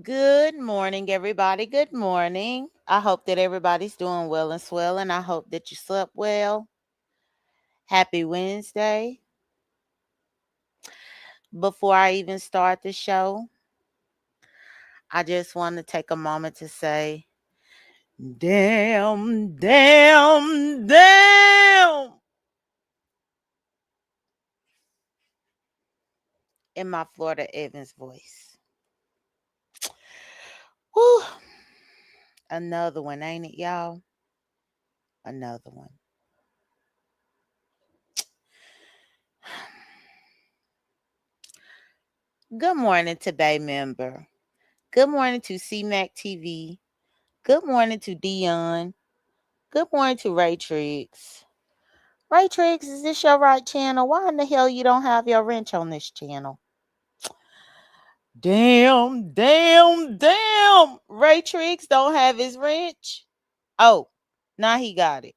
Good morning, everybody. Good morning. I hope that everybody's doing well and swell, and I hope that you slept well. Happy Wednesday. Before I even start the show, I just want to take a moment to say, damn, damn, damn, in my Florida Evans voice. Whew. Another one, ain't it, y'all? Another one. Good morning to Bay Member. Good morning to CMAC TV. Good morning to Dion. Good morning to Ray Triggs. Ray Triggs, is this your right channel? Why in the hell you don't have your wrench on this channel? Damn, damn, damn. Ray Triggs don't have his wrench. Oh, now he got it.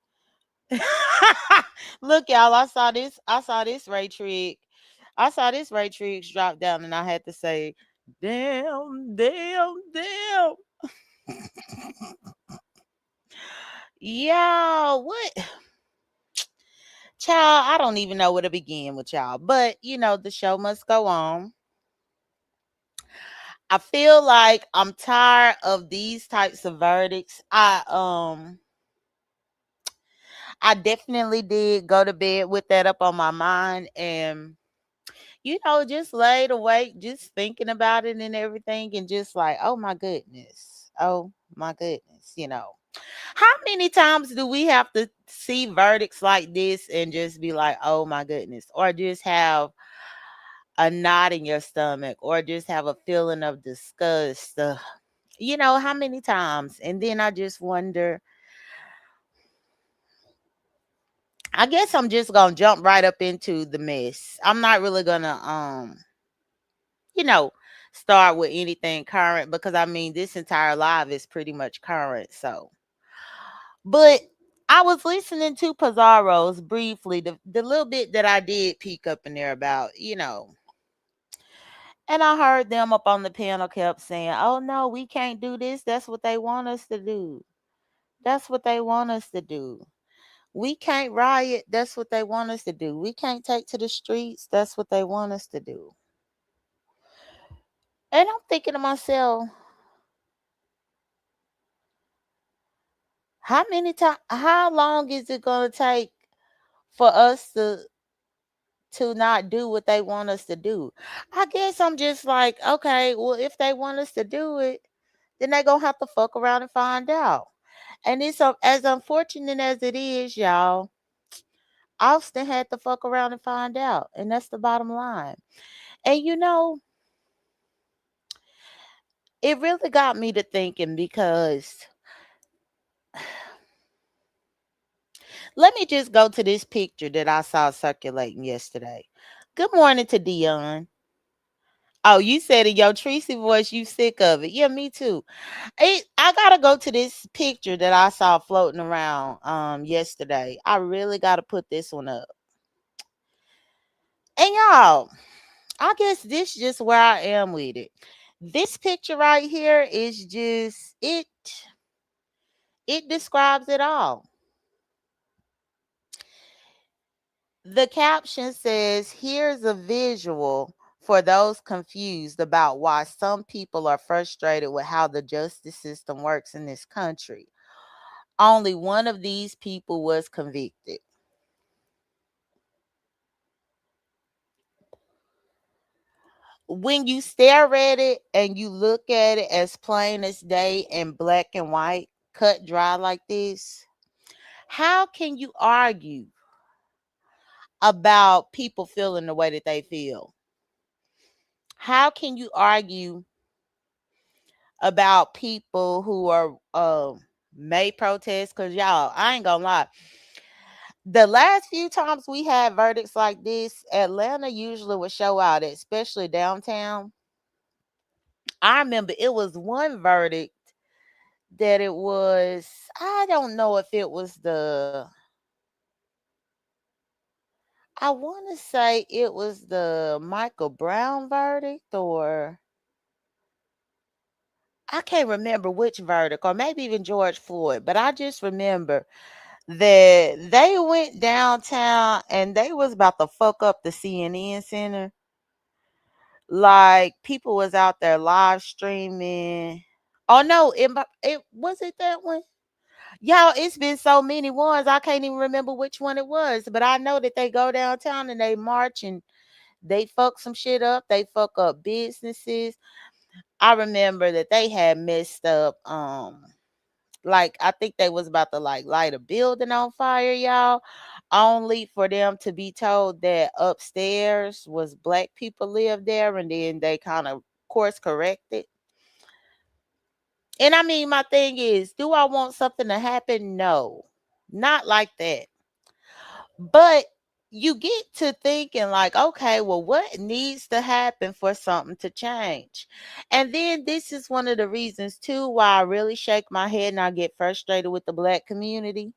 Look, y'all, I saw this Ray Triggs. I saw this Ray Triggs drop down and I had to say, damn, damn, damn. Y'all, what? Child, I don't even know where to begin with y'all. But, the show must go on. I feel like I'm tired of these types of verdicts. I definitely did go to bed with that up on my mind and just laid awake just thinking about it and everything and just like, oh my goodness. Oh my goodness. How many times do we have to see verdicts like this and just be like, oh my goodness, or just have a knot in your stomach, or just have a feeling of disgust? How many times? And then I just wonder, I guess I'm just gonna jump right up into the mess. I'm not really gonna you know, start with anything current because I mean this entire live is pretty much current. But I was listening to Pizarro's briefly, the little bit that I did peek up in there about. And I heard them up on the panel kept saying, oh no, we can't do this. That's what they want us to do. That's what they want us to do. We can't riot. That's what they want us to do. We can't take to the streets. That's what they want us to do. And I'm thinking to myself, how long is it going to take for us to not do what they want us to do? I guess I'm just like, okay, well, if they want us to do it, then they going to have to fuck around and find out. And it's as unfortunate as it is, y'all, Austin had to fuck around and find out. And that's the bottom line. And it really got me to thinking because let me just go to this picture that I saw circulating yesterday. Good morning to Dion. Oh, you said in your Tracy voice you sick of it. Yeah, me too. I gotta go to this picture that I saw floating around yesterday. I really gotta put this one up. And y'all, I guess this just where I am with it. This picture right here is just it describes it all. The caption says, here's a visual for those confused about why some people are frustrated with how the justice system works in this country. Only one of these people was convicted. When you stare at it and you look at it as plain as day and black and white, cut dry like this, how can you argue about people feeling the way that they feel? How can you argue about people who are may protest? Because y'all, I ain't gonna lie, the last few times we had verdicts like this, Atlanta usually would show out, especially downtown. I remember it was one verdict that it was, I don't know if it was I want to say it was the Michael Brown verdict, or I can't remember which verdict, or maybe even George Floyd, but I just remember that they went downtown and they was about to fuck up the CNN Center. Like people was out there live streaming. Oh no, it was it that one? Y'all, it's been so many ones. I can't even remember which one it was. But I know that they go downtown and they march and they fuck some shit up. They fuck up businesses. I remember that they had messed up like I think they was about to like light a building on fire, y'all, only for them to be told that upstairs was black people lived there, and then they kind of course corrected. And I mean, my thing is, do I want something to happen? No, not like that. But you get to thinking like, okay, well, what needs to happen for something to change? And then this is one of the reasons too why I really shake my head and I get frustrated with the black community,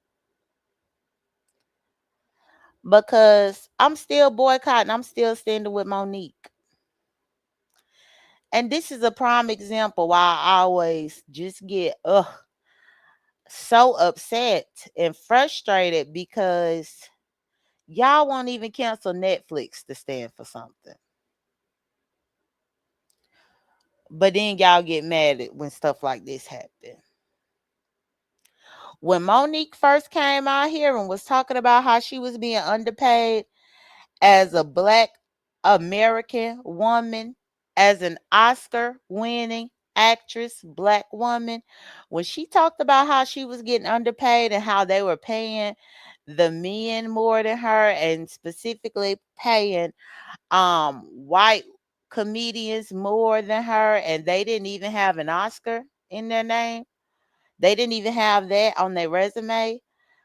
because I'm still boycotting. I'm still standing with Monique. And this is a prime example why I always just get so upset and frustrated, because y'all won't even cancel Netflix to stand for something. But then y'all get mad at when stuff like this happen. When Monique first came out here and was talking about how she was being underpaid as a black American woman, as an Oscar winning actress, black woman, when she talked about how she was getting underpaid and how they were paying the men more than her, and specifically paying white comedians more than her, and they didn't even have an Oscar in their name. They didn't even have that on their resume.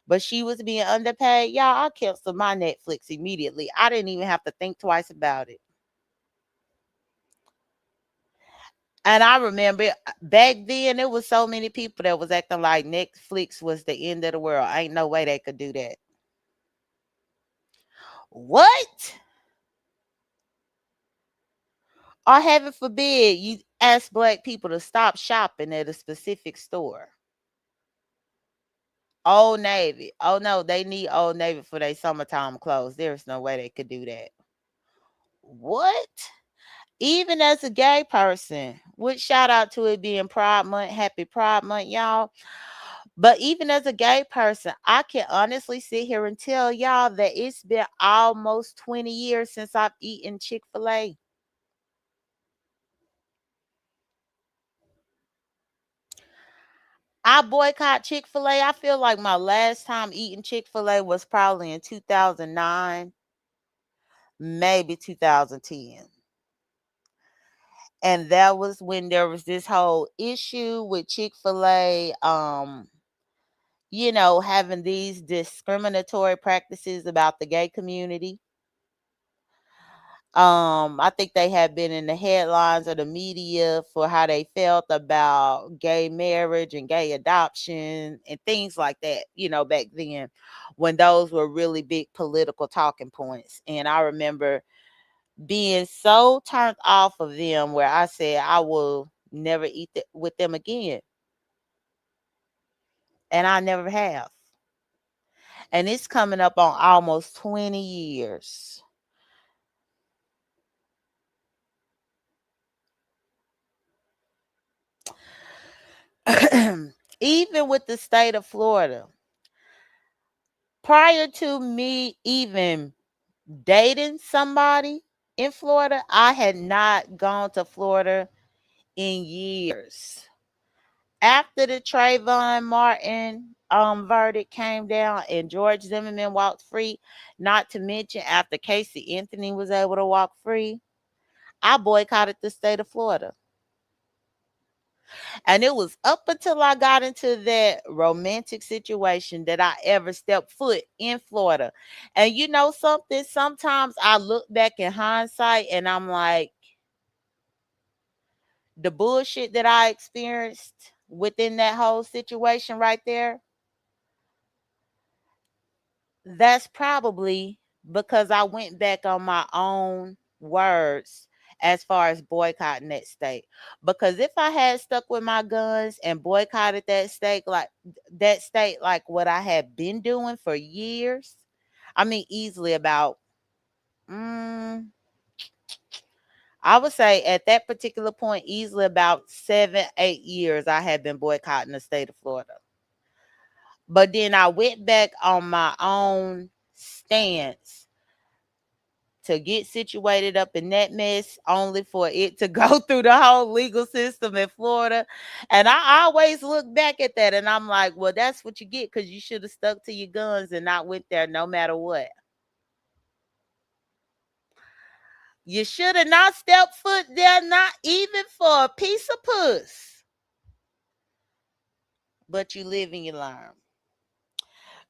But she was being underpaid. Y'all, I canceled my Netflix immediately. I didn't even have to think twice about it. And I remember back then there was so many people that was acting like Netflix was the end of the world. Ain't no way they could do that. What? Or heaven forbid you ask black people to stop shopping at a specific store. Old Navy. Oh no, they need Old Navy for their summertime clothes. There's no way they could do that. What? Even as a gay person, which shout out to it being Pride Month, happy Pride Month, y'all. But even as a gay person, I can honestly sit here and tell y'all that it's been almost 20 years since I've eaten Chick-fil-A. I boycott Chick-fil-A. I feel like my last time eating Chick-fil-A was probably in 2009, maybe 2010. And that was when there was this whole issue with Chick-fil-A, having these discriminatory practices about the gay community. I think they had been in the headlines of the media for how they felt about gay marriage and gay adoption and things like that, back then when those were really big political talking points. And I remember being so turned off of them where I said I will never eat with them again. And I never have. And it's coming up on almost 20 years. Even with the state of Florida, prior to me even dating somebody in Florida, I had not gone to Florida in years. After the Trayvon Martin verdict came down and George Zimmerman walked free, not to mention after Casey Anthony was able to walk free, I boycotted the state of Florida. And it was up until I got into that romantic situation that I ever stepped foot in Florida. And you know something? Sometimes I look back in hindsight and I'm like, the bullshit that I experienced within that whole situation right there, that's probably because I went back on my own words as far as boycotting that state. Because if I had stuck with my guns and boycotted that state like what I had been doing for years, I mean easily about mm, I would say at that particular point, easily about 7, 8 years, I had been boycotting the state of Florida. But then I went back on my own stance to get situated up in that mess, only for it to go through the whole legal system in Florida. And I always look back at that and I'm like, well, that's what you get because you should have stuck to your guns and not went there no matter what. You should have not stepped foot there, not even for a piece of puss. But you live and you learn.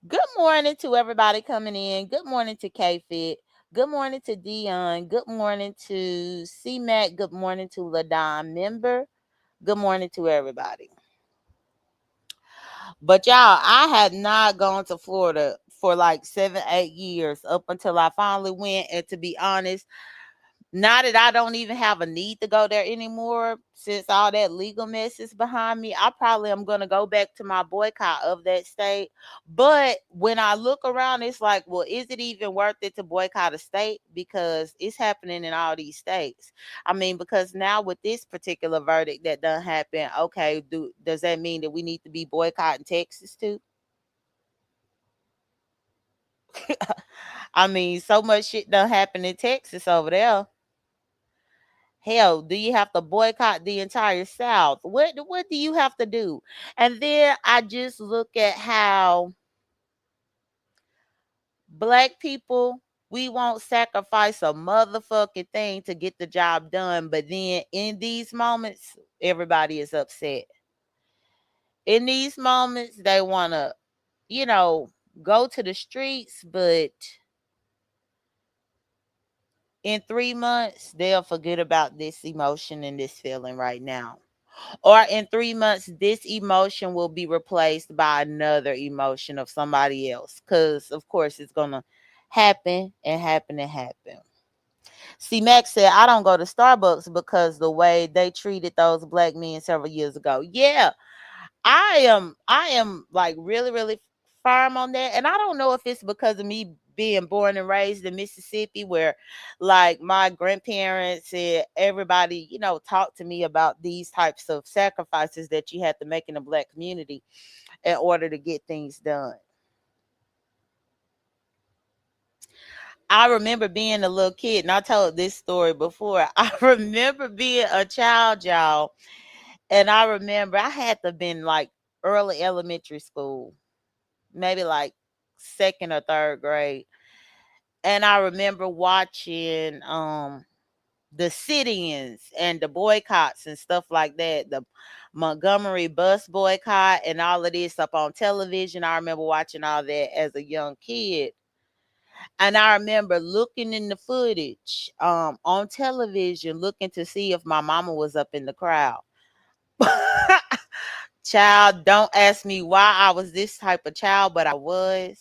Good morning to everybody coming in. Good morning to K-Fit. Good morning to Dion. Good morning to C-Mac. Good morning to LaDon member. Good morning to everybody. But y'all, I had not gone to Florida for like 7, 8 years up until I finally went. And to be honest, now that I don't even have a need to go there anymore, since all that legal mess is behind me, I probably am going to go back to my boycott of that state. But when I look around, it's like, well, is it even worth it to boycott a state? Because it's happening in all these states. I mean, because now with this particular verdict that done happen, okay, does that mean that we need to be boycotting Texas too? I mean, so much shit done happen in Texas over there. Hell, do you have to boycott the entire South? What do you have to do? And then I just look at how black people, we won't sacrifice a motherfucking thing to get the job done. But then in these moments, everybody is upset. In these moments, they want to, you know, go to the streets, but in 3 months, they'll forget about this emotion and this feeling right now. Or in 3 months, this emotion will be replaced by another emotion of somebody else. Because, of course, it's going to happen and happen and happen. See, Max said, I don't go to Starbucks because the way they treated those black men several years ago. Yeah, I am like really, really firm on that. And I don't know if it's because of me being born and raised in Mississippi, where like my grandparents and everybody, talked to me about these types of sacrifices that you had to make in the black community in order to get things done. I remember being a little kid, and I told this story before. I remember being a child, y'all, and I remember I had to have been like early elementary school, maybe like second or third grade. And I remember watching the sit-ins and the boycotts and stuff like that, the Montgomery bus boycott and all of this up on television. I remember watching all that as a young kid. And I remember looking in the footage on television, looking to see if my mama was up in the crowd. Child, don't ask me why I was this type of child, but I was.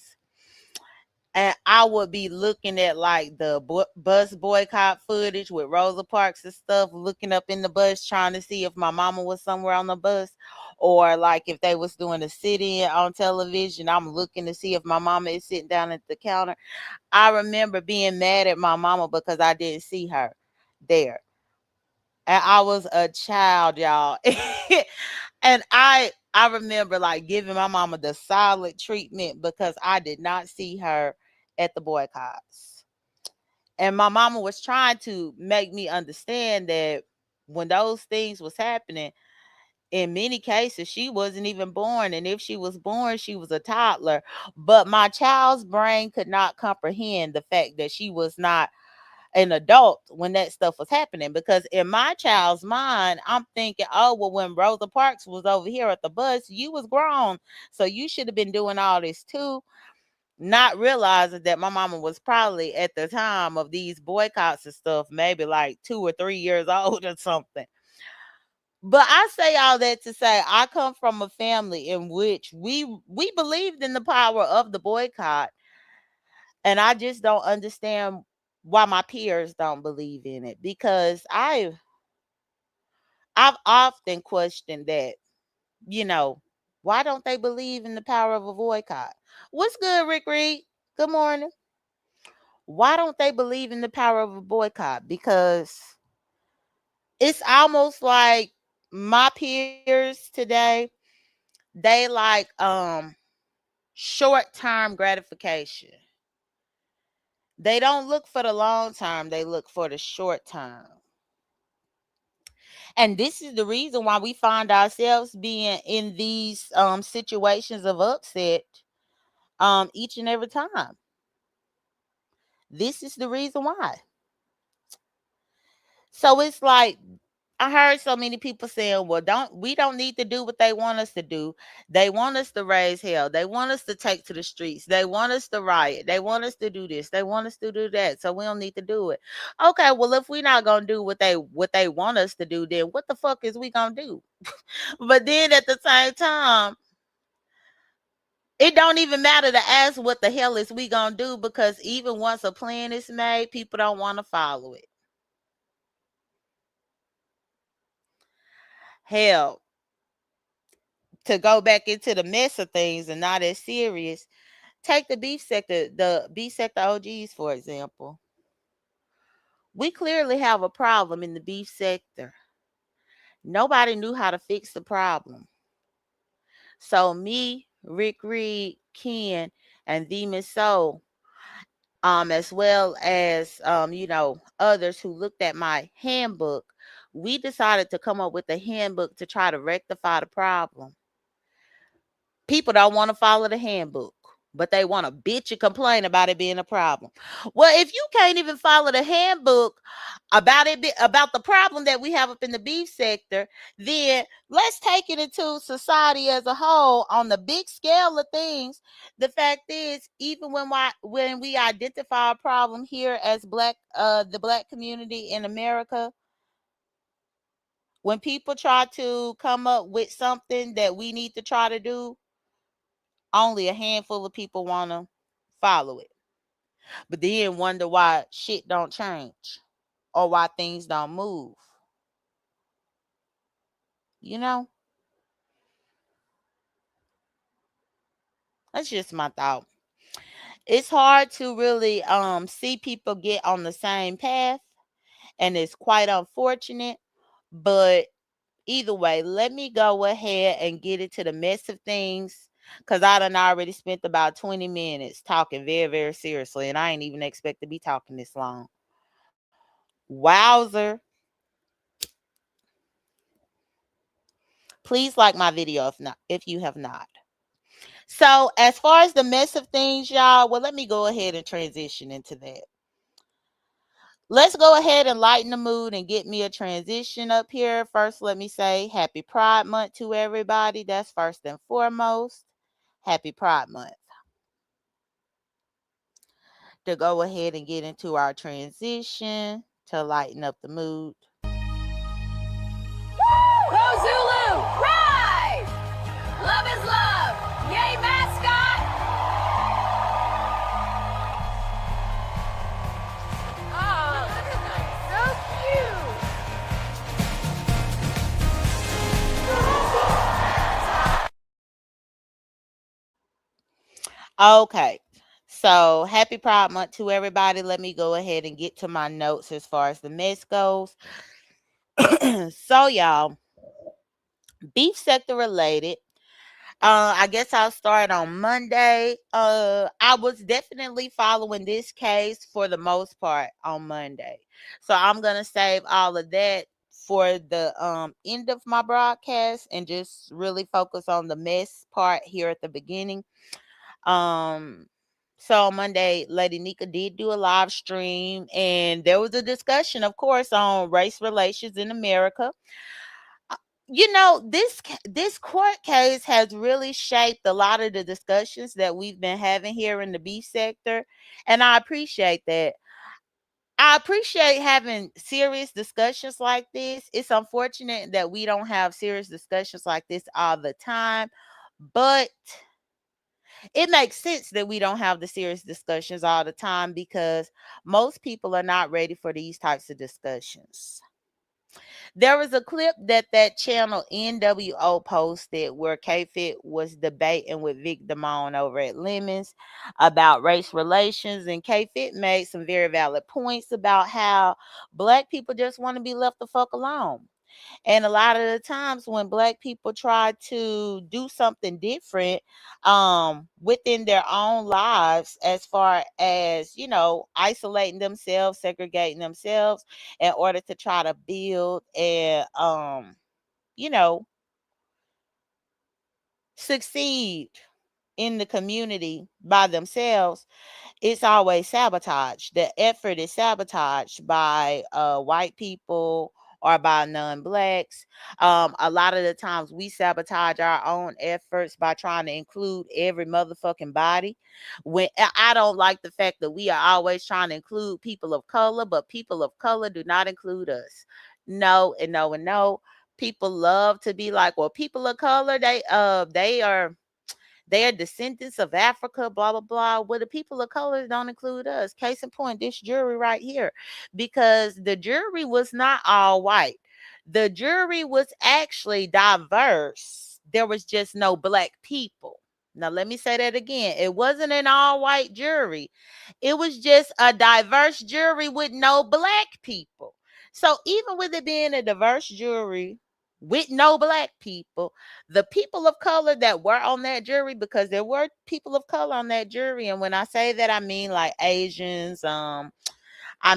And I would be looking at like the bus boycott footage with Rosa Parks and stuff, looking up in the bus, trying to see if my mama was somewhere on the bus, or like if they was doing a sit-in on television, I'm looking to see if my mama is sitting down at the counter. I remember being mad at my mama because I didn't see her there. And I was a child, y'all. And I remember like giving my mama the solid treatment because I did not see her at the boycotts. And my mama was trying to make me understand that when those things was happening, in many cases she wasn't even born, and if she was born, she was a toddler. But my child's brain could not comprehend the fact that she was not an adult when that stuff was happening, because in my child's mind, I'm thinking, oh well, when Rosa Parks was over here at the bus, you was grown, so you should have been doing all this too, not realizing that my mama was probably at the time of these boycotts and stuff maybe like 2 or 3 years old or something. But I say all that to say I come from a family in which we believed in the power of the boycott, and I just don't understand why my peers don't believe in it, because I've often questioned that, you know, why don't they believe in the power of a boycott? What's good, Rick Reed? Good morning. Why don't they believe in the power of a boycott? Because it's almost like my peers today, they like short-term gratification. They don't look for the long term, they look for the short term. And this is the reason why we find ourselves being in these situations of upset each and every time. This is the reason why. So it's like, I heard so many people saying, well, we don't need to do what they want us to do. They want us to raise hell. They want us to take to the streets. They want us to riot. They want us to do this. They want us to do that. So we don't need to do it. Okay, well, if we're not gonna do what they want us to do, then what the fuck is we gonna do? But then at the same time, it don't even matter to ask what the hell is we gonna do, because even once a plan is made, people don't want to follow it. Hell, to go back into the mess of things and not as serious, take the beef sector OGs, for example. We clearly have a problem in the beef sector. Nobody knew how to fix the problem. So me, Rick Reed, Ken, and the Miss Soul, as well as others who looked at my handbook, we decided to come up with a handbook to try to rectify the problem. People don't want to follow the handbook, but they want to bitch and complain about it being a problem. Well, if you can't even follow the handbook about the problem that we have up in the beef sector, then let's take it into society as a whole on the big scale of things. The fact is, even when we identify a problem here as the black community in America, when people try to come up with something that we need to try to do, only a handful of people want to follow it. But then wonder why shit don't change or why things don't move. You know? That's just my thought. It's hard to really see people get on the same path, and it's quite unfortunate. But either way, let me go ahead and get into the mess of things, because I done already spent about 20 minutes talking very, very seriously, and I ain't even expect to be talking this long. Wowzer. Please like my video if you have not. So as far as the mess of things, y'all, well, let me go ahead and transition into that. Let's go ahead and lighten the mood and get me a transition up here. First, let me say happy Pride Month to everybody. That's first and foremost. Happy Pride Month. To go ahead and get into our transition to lighten up the mood. Go Zulu! Ride! Love is love! Yay, mascot! Oh, so cute! Okay. So happy Pride Month to everybody. Let me go ahead and get to my notes as far as the mess goes. So y'all, beef sector related. I guess I'll start on Monday. I was definitely following this case for the most part on Monday. So I'm gonna save all of that for the end of my broadcast and just really focus on the mess part here at the beginning. So on Monday, Lady Nika did do a live stream, and there was a discussion, of course, on race relations in America. This court case has really shaped a lot of the discussions that we've been having here in the beef sector, and I appreciate that. I appreciate having serious discussions like this. It's unfortunate that we don't have serious discussions like this all the time, but It makes sense that we don't have the serious discussions all the time because most people are not ready for these types of discussions. There was a clip that channel NWO posted where K-Fit was debating with Vic Damone over at Lemons about race relations, and K-Fit made some very valid points about how black people just want to be left the fuck alone. And a lot of the times when black people try to do something different within their own lives, as far as, isolating themselves, segregating themselves in order to try to build and you know, succeed in the community by themselves, it's always sabotage. The effort is sabotaged by white people or by non-blacks. A lot of the times we sabotage our own efforts by trying to include every motherfucking body. When I don't like the fact that we are always trying to include people of color, but people of color do not include us. No and no and no. People love to be like, well, people of color, they are descendants of Africa, blah, blah, blah. Well, the people of color don't include us. Case in point, this jury right here, because the jury was not all white. The jury was actually diverse. There was just no black people. Now, let me say that again. It wasn't an all white jury, it was just a diverse jury with no black people. So, even with it being a diverse jury with no black people, the people of color that were on that jury, because there were people of color on that jury, and when I say that, I mean like Asians, I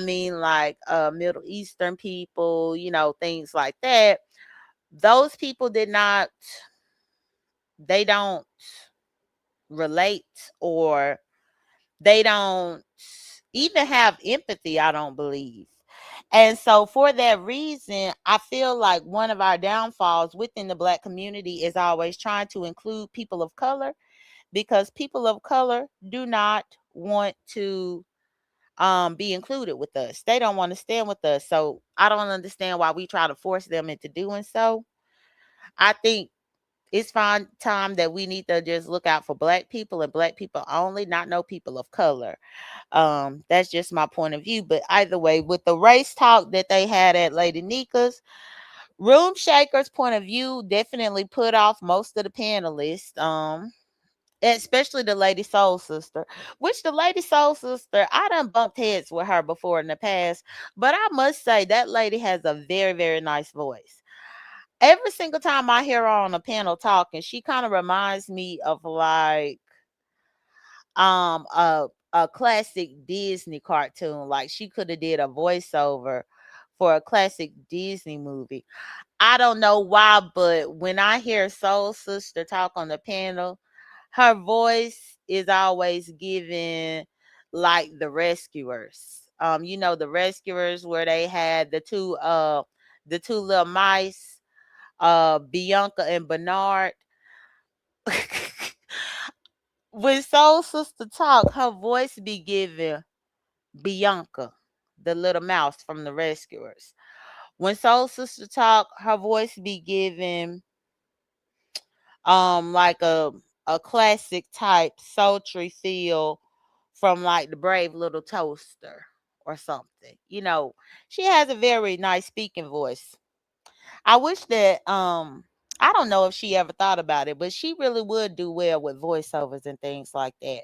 mean like Middle Eastern people, things like that. Those people did not, they don't relate, or they don't even have empathy, I don't believe. And so, for that reason, I feel like one of our downfalls within the black community is always trying to include people of color, because people of color do not want to be included with us. They don't want to stand with us. So I don't understand why we try to force them into doing so. I think it's fine time that we need to just look out for black people and black people only, not no people of color. That's just my point of view. But either way, with the race talk that they had at Lady Nika's, Room Shaker's point of view definitely put off most of the panelists. Especially the Lady Soul Sister, which the Lady Soul Sister, I done bumped heads with her before in the past, but I must say that lady has a very, very nice voice. Every single time I hear her on a panel talking, she kind of reminds me of like um a a classic Disney cartoon. Like she could have did a voiceover for a classic Disney movie. I don't know why, but when I hear Soul Sister talk on the panel, her voice is always given like the Rescuers. The Rescuers where they had the two little mice, Bianca and Bernard. When Soul Sister talk, her voice be given Bianca, the little mouse from the Rescuers. When Soul Sister talk, her voice be given like a classic type sultry feel from like the Brave Little Toaster or something. She has a very nice speaking voice. I wish that I don't know if she ever thought about it, but she really would do well with voiceovers and things like that.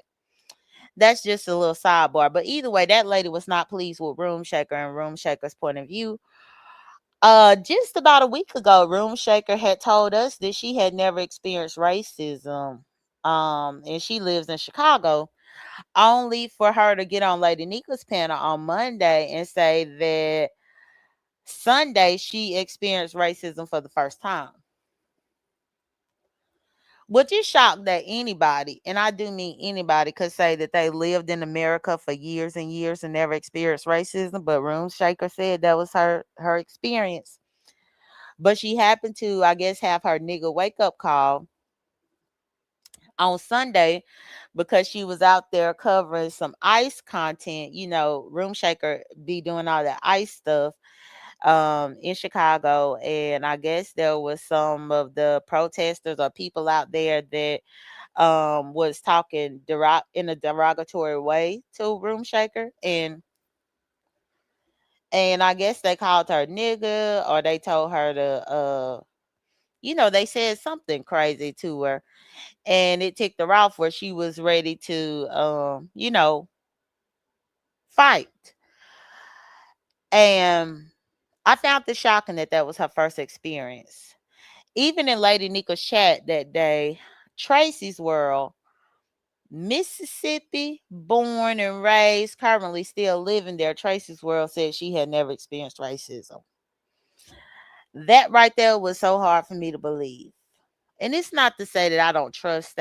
That's just a little sidebar. But either way, that lady was not pleased with Room Shaker and Room Shaker's point of view. Just about a week ago, Room Shaker had told us that she had never experienced racism. And she lives in Chicago, only for her to get on Lady Nika's panel on Monday and say that Sunday she experienced racism for the first time. Which is shocked that anybody, and I do mean anybody, could say that they lived in America for years and years and never experienced racism. But Room Shaker said that was her experience. But she happened to, I guess, have her nigga wake up call on Sunday because she was out there covering some ICE content. Room Shaker be doing all that ICE stuff in Chicago, and I guess there was some of the protesters or people out there that was talking in a derogatory way to Room Shaker, and I guess they called her nigga, or they told her to they said something crazy to her, and it ticked her off where she was ready to fight. And I found it shocking that that was her first experience. Even in Lady Nika's chat that day, Tracy's World, Mississippi, born and raised, currently still living there. Tracy's World said she had never experienced racism. That right there was so hard for me to believe. And it's not to say that I don't trust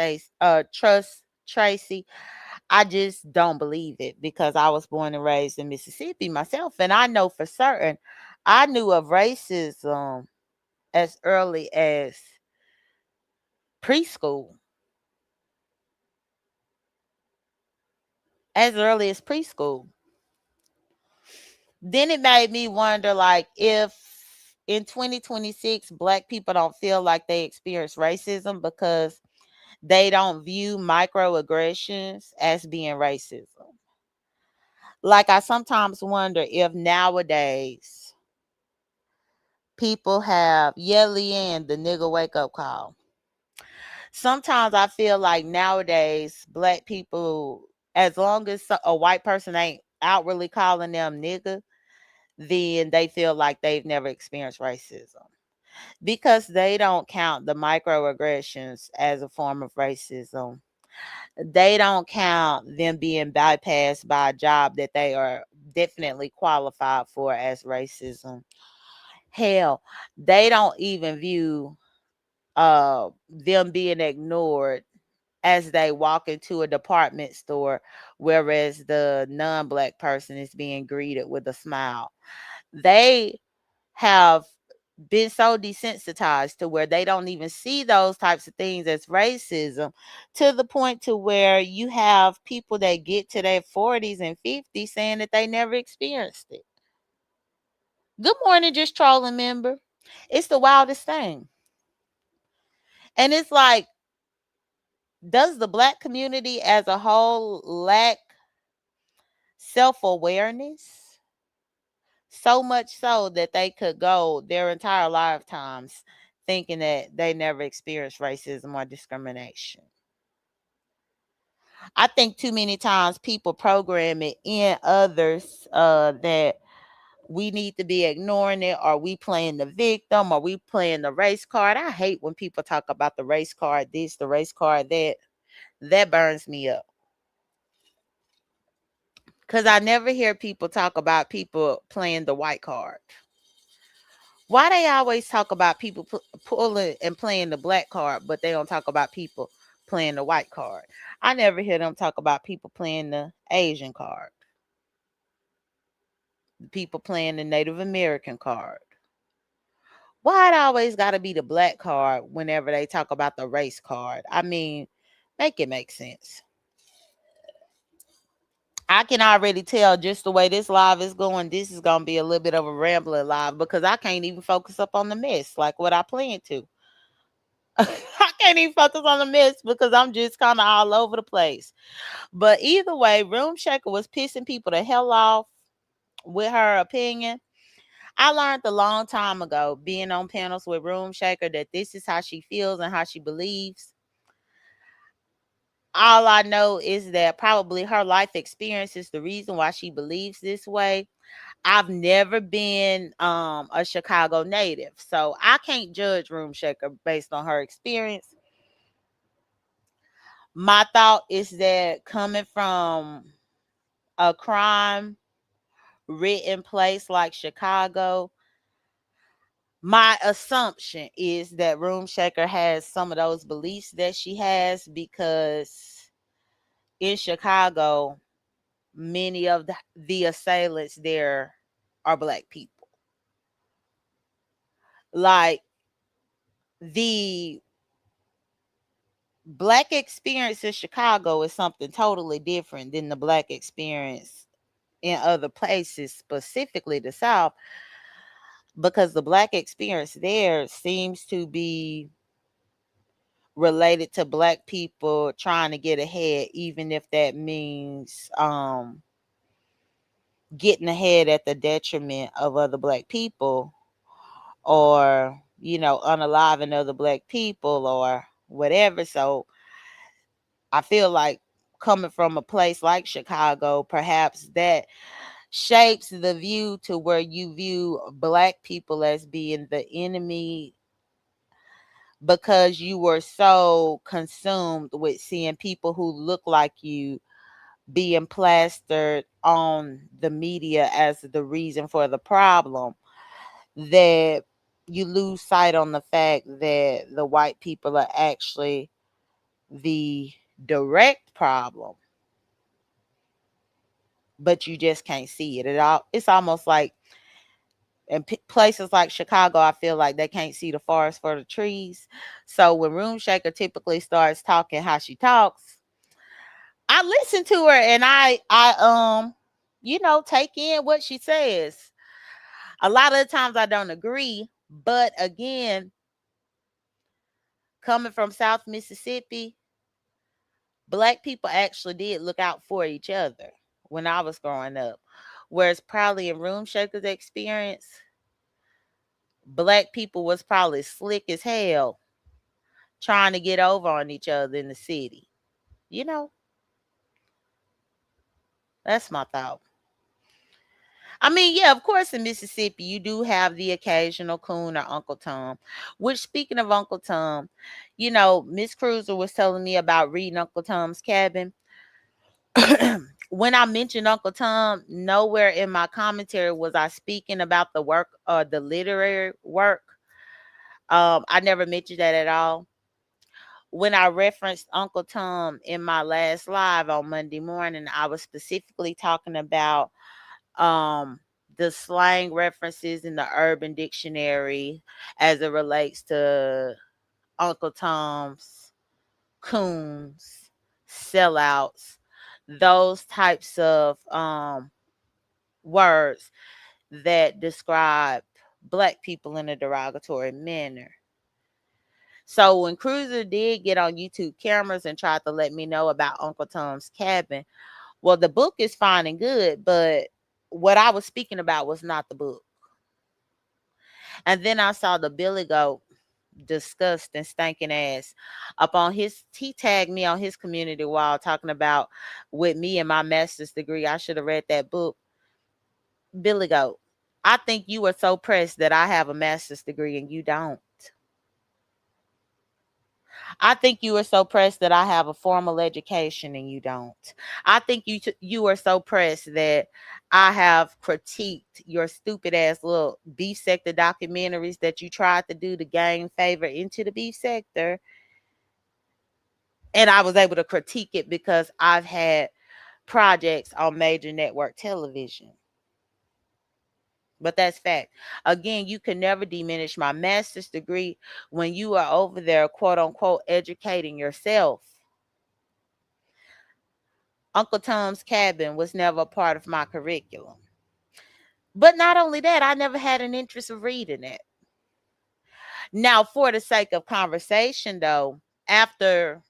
Tracy. I just don't believe it because I was born and raised in Mississippi myself, and I know for certain I knew of racism as early as preschool. As early as preschool. Then it made me wonder, like, if in 2026 black people don't feel like they experience racism because they don't view microaggressions as being racism. Like, I sometimes wonder if nowadays people have, yeah, Leanne, the nigga wake up call. Sometimes I feel like nowadays black people, as long as a white person ain't outwardly calling them nigga, then they feel like they've never experienced racism because they don't count the microaggressions as a form of racism. They don't count them being bypassed by a job that they are definitely qualified for as racism. Hell, they don't even view them being ignored as they walk into a department store, whereas the non-black person is being greeted with a smile. They have been so desensitized to where they don't even see those types of things as racism, to the point to where you have people that get to their 40s and 50s saying that they never experienced it. Good morning, just trolling member. It's the wildest thing. And it's like, does the black community as a whole lack self-awareness? So much so that they could go their entire lifetimes thinking that they never experienced racism or discrimination. I think too many times people program it in others that we need to be ignoring it, or we playing the victim, or we playing the race card. I hate when people talk about the race card this, the race card that. That burns me up. Because I never hear people talk about people playing the white card. Why they always talk about people pulling and playing the black card, but they don't talk about people playing the white card? I never hear them talk about people playing the Asian card, people playing the Native American card. Why it always got to be the black card whenever they talk about the race card? I mean, make it make sense. I can already tell just the way this live is going, this is going to be a little bit of a rambling live because I can't even focus up on the mess like what I planned to. I can't even focus on the mess because I'm just kind of all over the place. But either way, Room Shaker was pissing people the hell off with her opinion. I learned a long time ago, being on panels with Room Shaker, that this is how she feels and how she believes. All I know is that probably her life experience is the reason why she believes this way. I've never been a Chicago native, so I can't judge Room Shaker based on her experience. My thought is that coming from a crime ridden place like Chicago, my assumption is that Room Shaker has some of those beliefs that she has because in Chicago, many of the assailants there are black people. Like, the black experience in Chicago is something totally different than the black experience in other places, specifically the South, because the black experience there seems to be related to black people trying to get ahead, even if that means getting ahead at the detriment of other black people, or unaliving other black people or whatever. So I feel like, coming from a place like Chicago, perhaps that shapes the view to where you view black people as being the enemy, because you were so consumed with seeing people who look like you being plastered on the media as the reason for the problem, that you lose sight on the fact that the white people are actually the direct problem, but you just can't see it at all. It's almost like in places like Chicago, I feel like they can't see the forest for the trees. So when Room Shaker typically starts talking how she talks, I listen to her, and I take in what she says. A lot of the times I don't agree, but again, coming from South Mississippi, black people actually did look out for each other when I was growing up. Whereas probably in Room Shaker's experience, black people was probably slick as hell trying to get over on each other in the city. You know, that's my thought. I mean, yeah, of course, in Mississippi, you do have the occasional coon or Uncle Tom. Which, speaking of Uncle Tom, Miss Cruiser was telling me about reading Uncle Tom's Cabin. When I mentioned Uncle Tom, nowhere in my commentary was I speaking about the work or the literary work. I never mentioned that at all. When I referenced Uncle Tom in my last live on Monday morning, I was specifically talking about um the slang references in the Urban Dictionary as it relates to Uncle Tom's, coons, sellouts, those types of words that describe black people in a derogatory manner. So when Cruiser did get on YouTube cameras and tried to let me know about Uncle Tom's Cabin, well, the book is fine and good, but what I was speaking about was not the book. And then I saw the Billy Goat, disgusting, stinking ass, up on he tagged me on his community wall talking about, with me and my master's degree, I should have read that book. Billy Goat, I think you are so pressed that I have a master's degree and you don't. I think you are so pressed that I have a formal education and you don't. I think you are so pressed that I have critiqued your stupid ass little beef sector documentaries that you tried to do to gain favor into the beef sector. And I was able to critique it because I've had projects on major network television. But that's fact. Again, you can never diminish my master's degree when you are over there, quote unquote, educating yourself. Uncle Tom's Cabin was never a part of my curriculum. But not only that, I never had an interest of reading it. Now, for the sake of conversation though, after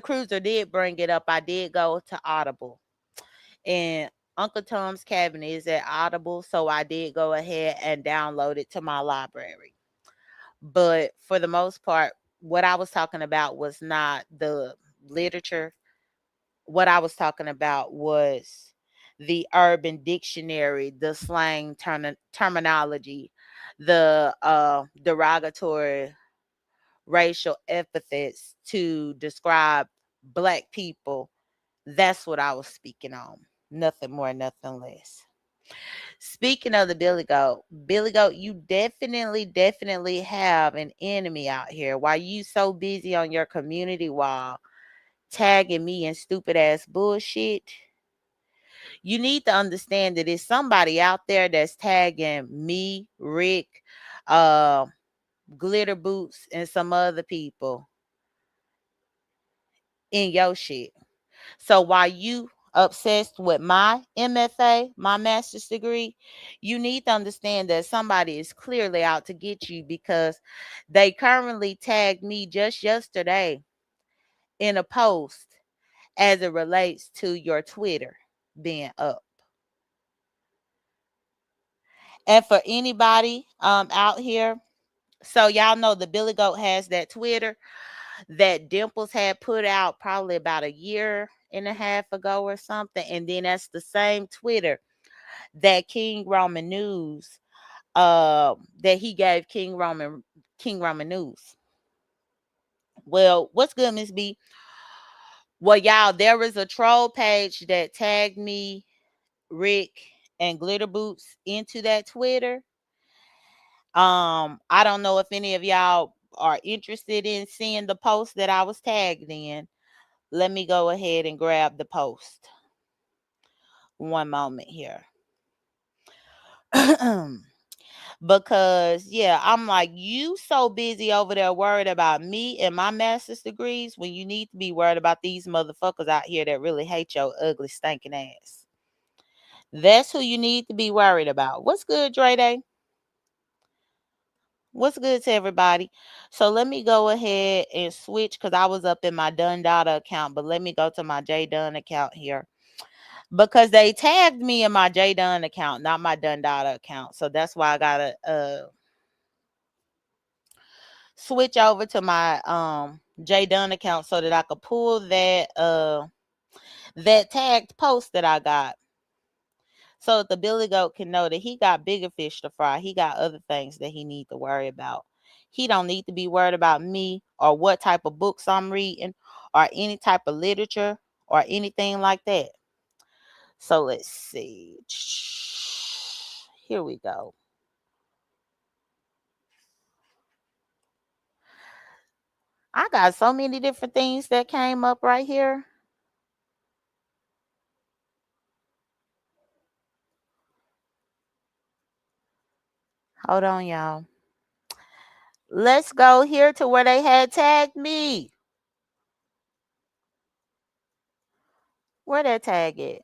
Cruiser did bring it up, I did go to Audible. And Uncle Tom's Cabin is at Audible, so I did go ahead and download it to my library. But for the most part, what I was talking about was not the literature. What I was talking about was the Urban Dictionary, the slang terminology, the derogatory racial epithets to describe black people. That's what I was speaking on. Nothing more, nothing less. Speaking of the Billy Goat, you definitely have an enemy out here. Why you so busy on your community wall tagging me in stupid ass bullshit? You need to understand that there's somebody out there that's tagging me, Rick, uh, Glitter Boots, and some other people in your shit. So while you obsessed with my MFA, my master's degree, you need to understand that somebody is clearly out to get you because they currently tagged me just yesterday in a post as it relates to your Twitter being up. And for anybody out here, so y'all know the Billy Goat has that Twitter that Dimples had put out probably about a year and a half ago or something. And then that's the same Twitter that King Roman News that he gave King Roman News. Well, what's good, Miss B? Well, y'all, there was a troll page that tagged me, Rick, and Glitter Boots into that Twitter. I don't know if any of y'all are interested in seeing the post that I was tagged in. Let me go ahead and grab the post. One moment here. Because yeah, I'm like, you so busy over there worried about me and my master's degrees when you need to be worried about these motherfuckers out here that really hate your ugly stinking ass. That's who you need to be worried about. What's good, Dre Day? What's good to everybody? So let me go ahead and switch because I was up in my Dun Data account, but let me go to my J Dunn account here because they tagged me in my J Dunn account, not my Dun Data account. So that's why I gotta switch over to my J Dunn account so that I could pull that tagged post that I got. So that the Billy Goat can know that he got bigger fish to fry. He got other things that he need to worry about. He don't need to be worried about me or what type of books I'm reading or any type of literature or anything like that. So let's see. Here we go. I got so many different things that came up right here. Hold on, y'all. Let's go here to where they had tagged me. Where that tag at?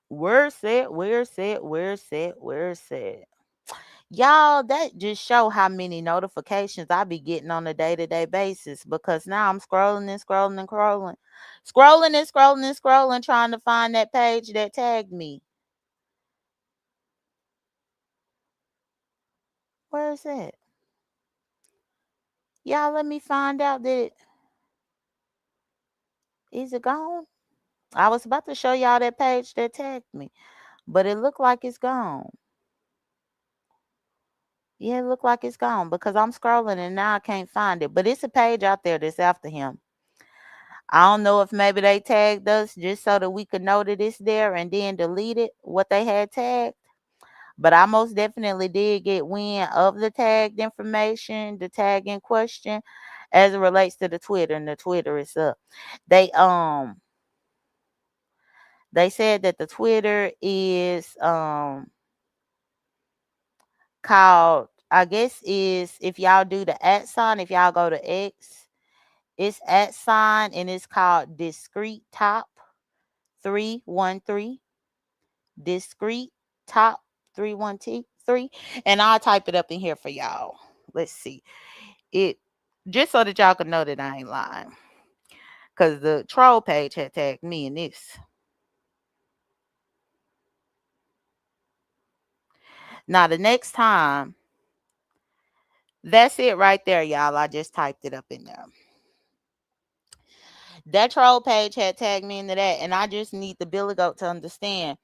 Where's it? Where's it? Where's it? Where's it? Y'all, that just show how many notifications I be getting on a day-to-day basis because now I'm scrolling and scrolling and scrolling. Scrolling and scrolling and scrolling trying to find that page that tagged me. Where is it? Y'all let me find out that is it gone? I was about to show y'all that page that tagged me, but it looked like it's gone. Yeah, it looked like it's gone because I'm scrolling and now I can't find it. But it's a page out there that's after him. I don't know if maybe they tagged us just so that we could know that it's there and then delete it, what they had tagged. But I most definitely did get wind of the tagged information, the tag in question, as it relates to the Twitter, and the Twitter is up. They they said that the Twitter is called, I guess is if y'all do the @ sign, if y'all go to X, it's @ sign and it's called Discreet Top 313. Discreet Top 313. And I'll type it up in here for y'all. Let's see. It just so that y'all can know that I ain't lying. Cause the troll page had tagged me in this. Now the next time, that's it right there, y'all. I just typed it up in there. That troll page had tagged me into that, and I just need the Billy Goat to understand.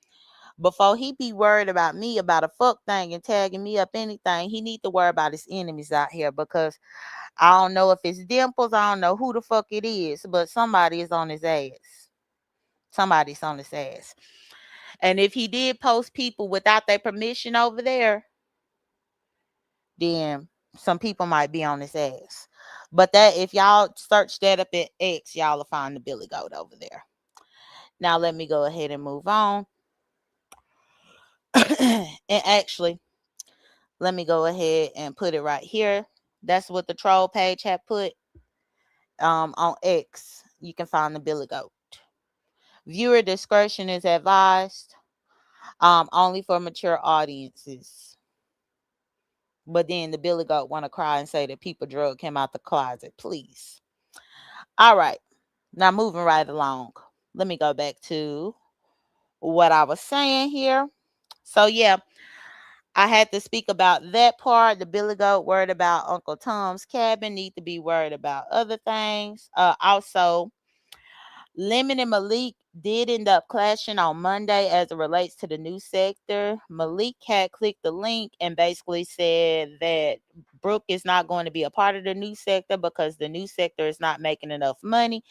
Before he be worried about me about a fuck thing and tagging me up anything, he need to worry about his enemies out here because I don't know if it's Dimples, I don't know who the fuck it is, but somebody is on his ass. Somebody's on his ass. And if he did post people without their permission over there, then some people might be on his ass. But that if y'all search that up at X, y'all will find the Billy Goat over there. Now let me go ahead and move on. And actually, let me go ahead and put it right here. That's what the troll page had put on X. You can find the Billy Goat. Viewer discretion is advised. Only for mature audiences. But then the Billy Goat want to cry and say that people drug him out the closet. Please. All right. Now moving right along. Let me go back to what I was saying here. So yeah, I had to speak about that part. The Billy Goat worried about Uncle Tom's Cabin. Need to be worried about other things. Also, Lemon and Malik did end up clashing on Monday as it relates to the new sector. Malik had clicked the link and basically said that Brooke is not going to be a part of the new sector because the new sector is not making enough money.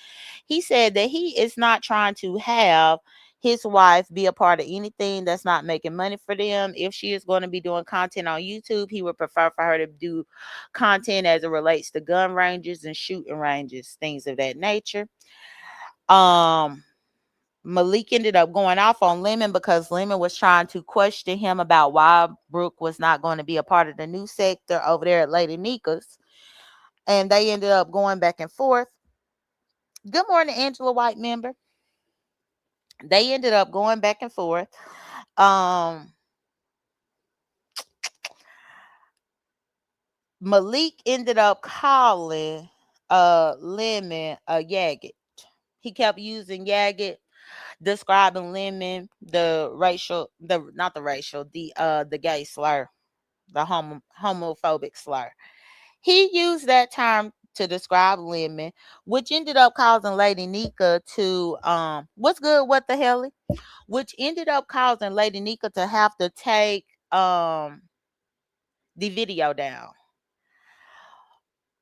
He said that he is not trying to have his wife be a part of anything that's not making money for them. If she is going to be doing content on YouTube, he would prefer for her to do content as it relates to gun ranges and shooting ranges, things of that nature. Um, Malik ended up going off on Lemon because Lemon was trying to question him about why Brooke was not going to be a part of the new sector over there at Lady Nika's. And they ended up going back and forth. Good morning, Angela White member. They ended up going back and forth. Um, Malik ended up calling Lemon a Yagget. He kept using Yagget, describing Lemon, the racial, the not the racial, the gay slur, the homophobic slur. He used that term to describe Lemon, which ended up causing Lady Nika to what's good, what the hell? Which ended up causing Lady Nika to have to take the video down.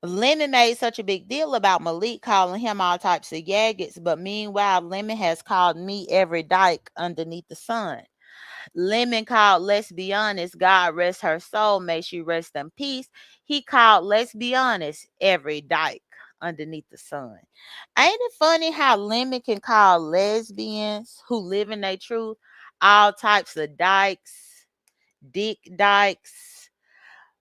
Lemon made such a big deal about Malik calling him all types of Yaggets, but meanwhile, Lemon has called me every dyke underneath the sun. Lemon called Let's Be Honest, God rest her soul, may she rest in peace. He called Let's Be Honest every dyke underneath the sun. Ain't it funny how Lemon can call lesbians who live in their truth all types of dykes, dick dykes,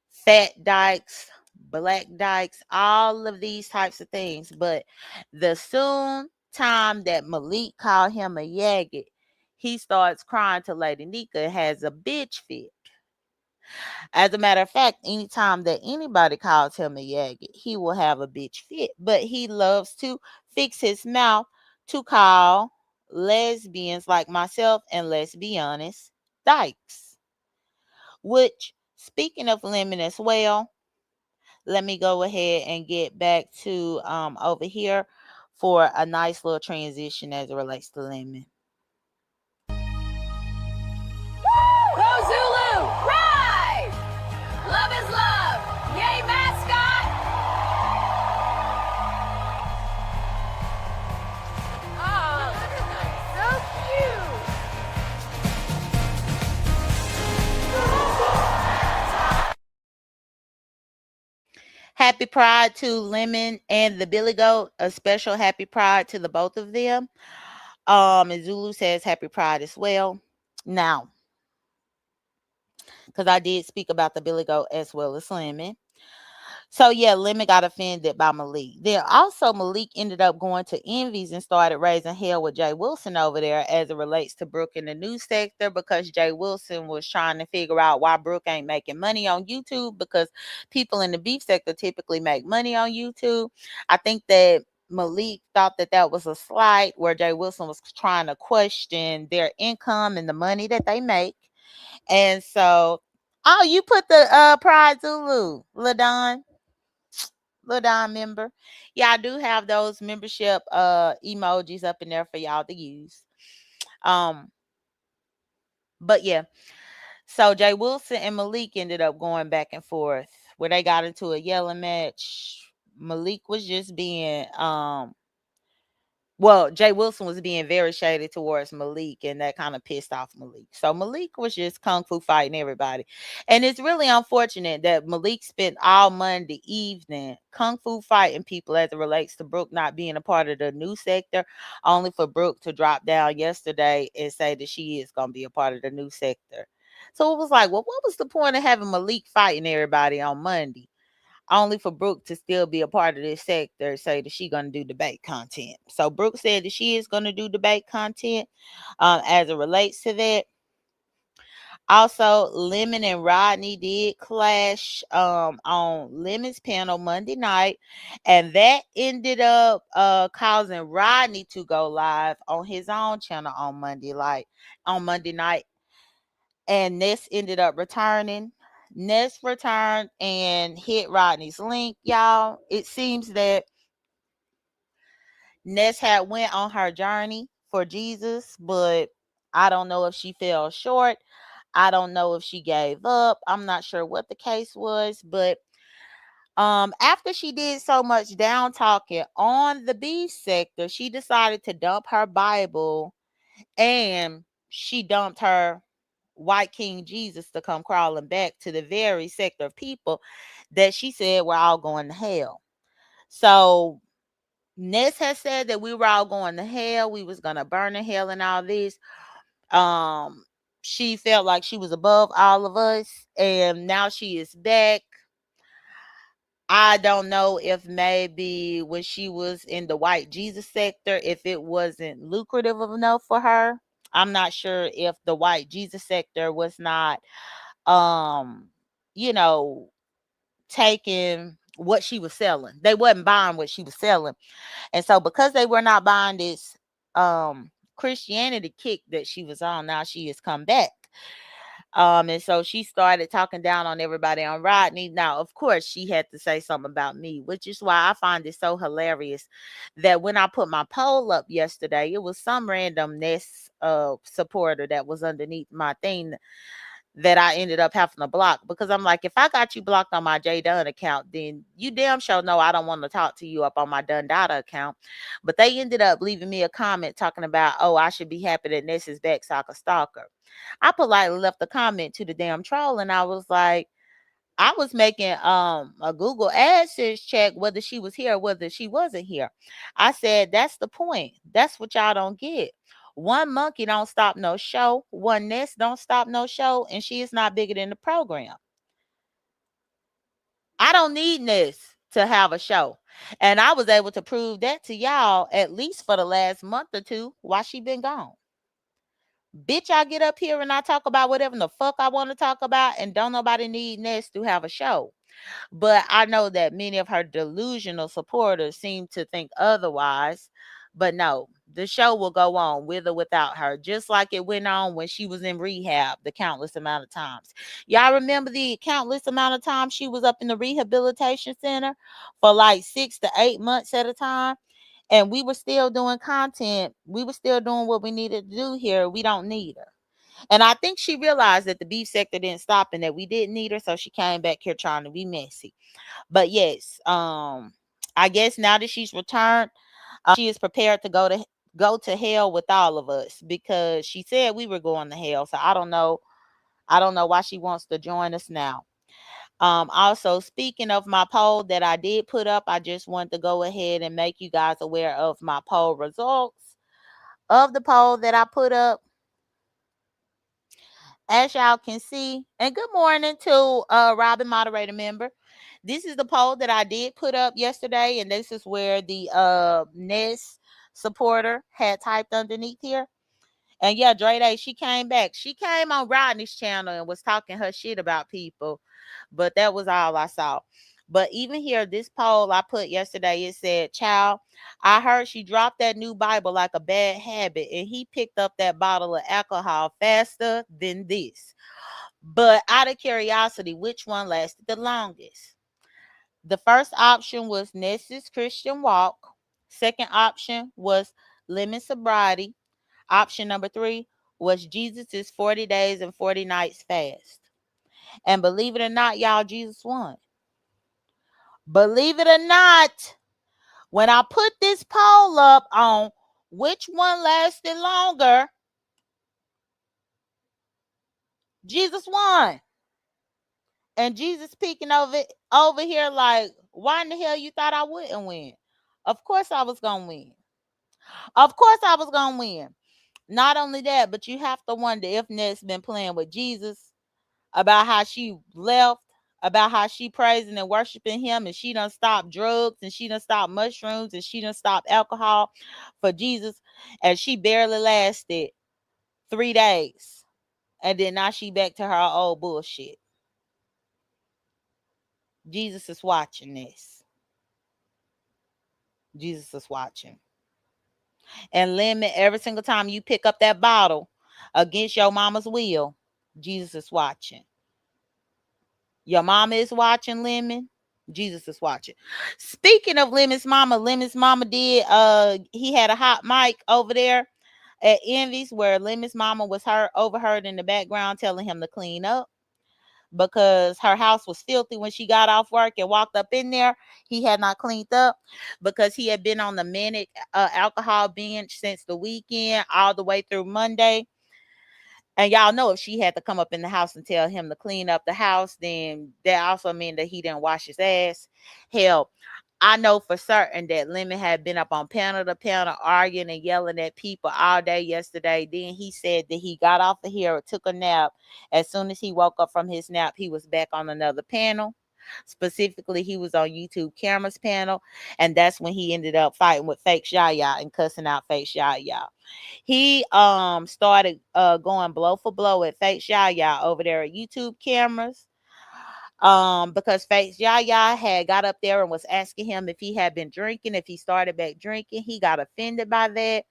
fat dykes, black dykes, all of these types of things. But the soon time that Malik called him a yagget, he starts crying to Lady Nika, has a bitch fit. As a matter of fact, anytime that anybody calls him a yagget, he will have a bitch fit. But he loves to fix his mouth to call lesbians like myself, and let's be honest, dykes. Which, speaking of Lemon as well, let me go ahead and get back to over here for a nice little transition as it relates to Lemon. Go Zulu! Ride! Love is love! Yay, mascot! Oh, so cute! Happy Pride to Lemon and the Billy Goat. A special happy Pride to the both of them. And Zulu says happy Pride as well. Now, because I did speak about the Billy Goat as well as Lemon. So yeah, Lemon got offended by Malik. Then also Malik ended up going to Envy's and started raising hell with Jay Wilson over there as it relates to Brooke in the news sector, because Jay Wilson was trying to figure out why Brooke ain't making money on YouTube, because people in the beef sector typically make money on YouTube. I think that Malik thought that that was a slight where Jay Wilson was trying to question their income and the money that they make. And so, oh, you put the Pride Zulu, LaDon. Little Don member. Yeah, I do have those membership emojis up in there for y'all to use. Um, but yeah. So Jay Wilson and Malik ended up going back and forth where they got into a yelling match. Malik was just being well, Jay Wilson was being very shady towards Malik, and that kind of pissed off Malik. So Malik was just kung fu fighting everybody. And it's really unfortunate that Malik spent all Monday evening kung fu fighting people as it relates to Brooke not being a part of the new sector, only for Brooke to drop down yesterday and say that she is going to be a part of the new sector. So it was like, well, what was the point of having Malik fighting everybody on Monday? only for Brooke to still be a part of this sector, say that she gonna do debate content. So Brooke said that she is gonna do debate content as it relates to that. Also, Lemon and Rodney did clash on Lemon's panel Monday night, and that ended up causing Rodney to go live on his own channel on Monday night, and Ness ended up returning. Ness returned and hit Rodney's link, y'all. It seems that Ness had went on her journey for Jesus, but I don't know if she fell short. I don't know if she gave up. I'm not sure what the case was, but after she did so much down talking on the B sector, she decided to dump her Bible, and she dumped her white King Jesus to come crawling back to the very sector of people that she said were all going to hell. So Ness has said that we were all going to hell, we was gonna burn in hell and all this. Um, she felt like she was above all of us, and now she is back. I don't know if maybe when she was in the white Jesus sector, if it wasn't lucrative enough for her. I'm not sure if the white Jesus sector was not, um, you know, taking what she was selling. They wasn't buying what she was selling. And so because they were not buying this Christianity kick that she was on, now she has come back. And so she started talking down on everybody on Rodney. Now, of course, she had to say something about me, which is why I find it so hilarious that when I put my poll up yesterday, it was some random Ness supporter that was underneath my thing that I ended up having to block, because I'm like, if I got you blocked on my J Dunn account, then you damn sure know I don't want to talk to you up on my Dunn Data account. But they ended up leaving me a comment talking about, oh, I should be happy that Ness is back so I could stalk her. I politely left a comment to the damn troll, and I was like, I was making a Google AdSense check whether she was here or whether she wasn't here. I said, that's the point. That's what y'all don't get. One monkey don't stop no show. One nest don't stop no show. And she is not bigger than the program. I don't need Ness to have a show. And I was able to prove that to y'all at least for the last month or two while she been gone. Bitch, I get up here and I talk about whatever the fuck I want to talk about, and don't nobody need Ness to have a show. But I know that many of her delusional supporters seem to think otherwise. But no, the show will go on with or without her, just like it went on when she was in rehab the countless amount of times. Y'all remember the countless amount of times she was up in the rehabilitation center for like 6 to 8 months at a time? And we were still doing content. We were still doing what we needed to do here. We don't need her. And I think she realized that the beef sector didn't stop and that we didn't need her. So she came back here trying to be messy. But yes, I guess now that she's returned, she is prepared to go to hell with all of us, because she said we were going to hell. So I don't know. I don't know why she wants to join us now. Also, speaking of my poll that I did put up, I just want to go ahead and make you guys aware of my poll results of the poll that I put up. As y'all can see, and good morning to Robin, moderator member. This is the poll that I did put up yesterday, and this is where the Ness supporter had typed underneath here. And yeah, Dre Day, she came back. She came on Rodney's channel and was talking her shit about people, but that was all I saw. But even here, this poll I put yesterday, it said, child, I heard she dropped that new Bible like a bad habit, and he picked up that bottle of alcohol faster than this. But out of curiosity, which one lasted the longest? The first option was Ness's Christian Walk. Second option was Lemon Sobriety. Option number 3 was Jesus's 40 days and 40 nights fast. And believe it or not, y'all, Jesus won. Believe it or not, when I put this poll up on which one lasted longer, Jesus won. And Jesus peeking over here like, why in the hell you thought I wouldn't win? Of course I was going to win. Of course I was going to win. Not only that, but you have to wonder if Ned's been playing with Jesus about how she left about how she praising and worshiping him, and she done stopped drugs, and she done stopped mushrooms, and she done stopped alcohol for Jesus, and she barely lasted 3 days, and then now she back to her old bullshit. Jesus is watching this. Jesus is watching. And limit every single time you pick up that bottle against your mama's will, Jesus is watching. Your mama is watching, Lemon. Jesus is watching. Speaking of Lemon's mama did he had a hot mic over there at Envy's where Lemon's mama was overheard in the background telling him to clean up because her house was filthy when she got off work and walked up in there. He had not cleaned up because he had been on the manic alcohol binge since the weekend all the way through Monday. And y'all know if she had to come up in the house and tell him to clean up the house, then that also meant that he didn't wash his ass. Hell, I know for certain that Lemon had been up on panel to panel arguing and yelling at people all day yesterday. Then he said that he got off of here, took a nap. As soon as he woke up from his nap, he was back on another panel. Specifically, he was on YouTube Camera's panel, and that's when he ended up fighting with Fake Yaya and cussing out Fake Yaya. He started going blow for blow at Fake Yaya over there at YouTube Cameras. Because Face Yaya had got up there and was asking him if he had been drinking, if he started back drinking. He got offended by that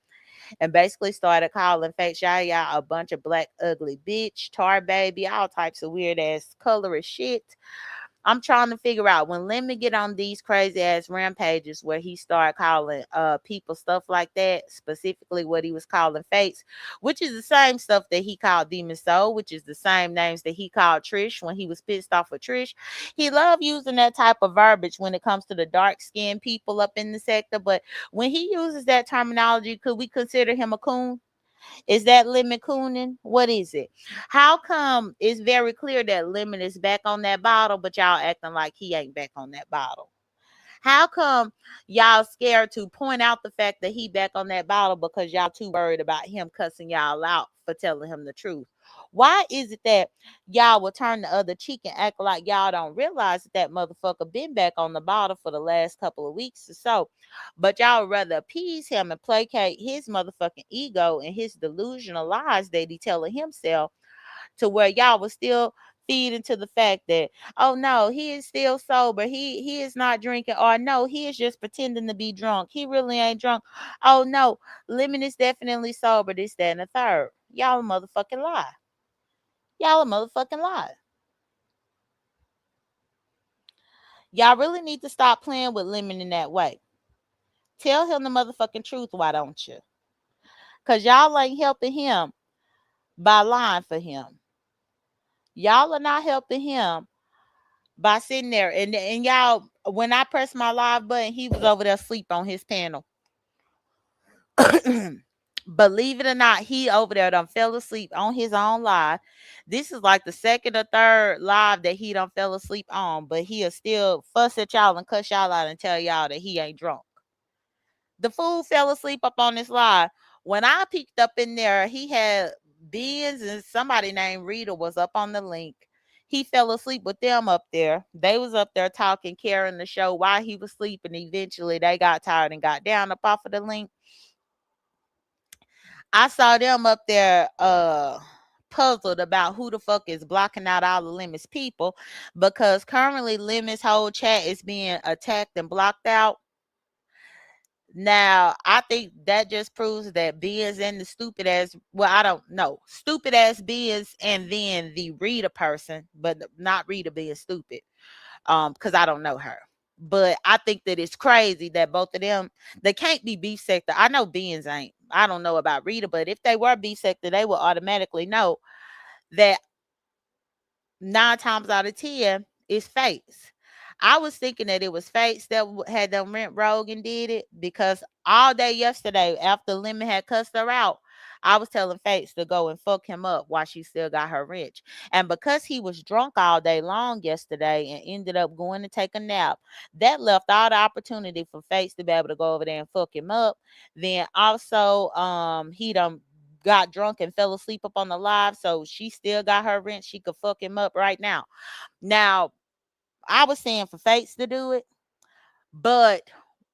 and basically started calling Face Yaya a bunch of black ugly bitch, tar baby, all types of weird ass colorist shit. I'm trying to figure out when Lemon get on these crazy ass rampages where he started calling people stuff like that, specifically what he was calling fakes, which is the same stuff that he called Demon Soul, which is the same names that he called Trish when he was pissed off with Trish. He loved using that type of verbiage when it comes to the dark skinned people up in the sector, but when he uses that terminology, could we consider him a coon? Is that Lemon cooning? What is it? How come it's very clear that Lemon is back on that bottle, but y'all acting like he ain't back on that bottle? How come y'all scared to point out the fact that he back on that bottle because y'all too worried about him cussing y'all out for telling him the truth? Why is it that y'all will turn the other cheek and act like y'all don't realize that that motherfucker been back on the bottle for the last couple of weeks or so? But y'all rather appease him and placate his motherfucking ego and his delusional lies that he telling himself to where y'all was still feed into the fact that, oh no, he is still sober, he is not drinking, or no, he is just pretending to be drunk, he really ain't drunk. Oh no, Lemon is definitely sober, this that and the third. Y'all a motherfucking lie. Y'all a motherfucking lie. Y'all really need to stop playing with Lemon in that way. Tell him the motherfucking truth, why don't you? Cause y'all ain't helping him by lying for him. Y'all are not helping him by sitting there and y'all, when I pressed my live button, he was over there asleep on his panel. Believe it or not, he over there done fell asleep on his own live. This is like the second or third live that he done fell asleep on, but he'll still fuss at y'all and cuss y'all out and tell y'all that he ain't drunk. The fool fell asleep up on this live. When I peeked up in there, he had Beans and somebody named Rita was up on the link. He fell asleep with them up there. They was up there talking, carrying the show while he was sleeping. Eventually, they got tired and got down up off of the link. I saw them up there puzzled about who the fuck is blocking out all the Lemons people because currently Lemons whole chat is being attacked and blocked out. Now, I think that just proves that Benz and the stupid ass, well, I don't know, stupid ass Benz and then the Rita person, but not Rita being stupid, because I don't know her. But I think that it's crazy that both of them, they can't be beef sector. I know Benz ain't. I don't know about Rita, but if they were beef sector, they would automatically know that 9 times out of 10 it's fakes. I was thinking that it was fakes that had them rent rogue and did it because all day yesterday after Lemon had cussed her out, I was telling Fakes to go and fuck him up while she still got her wrench. And because he was drunk all day long yesterday and ended up going to take a nap, that left all the opportunity for Fakes to be able to go over there and fuck him up. Then also, he done got drunk and fell asleep up on the live, so she still got her wrench. She could fuck him up right now. Now, I was saying for Fates to do it, but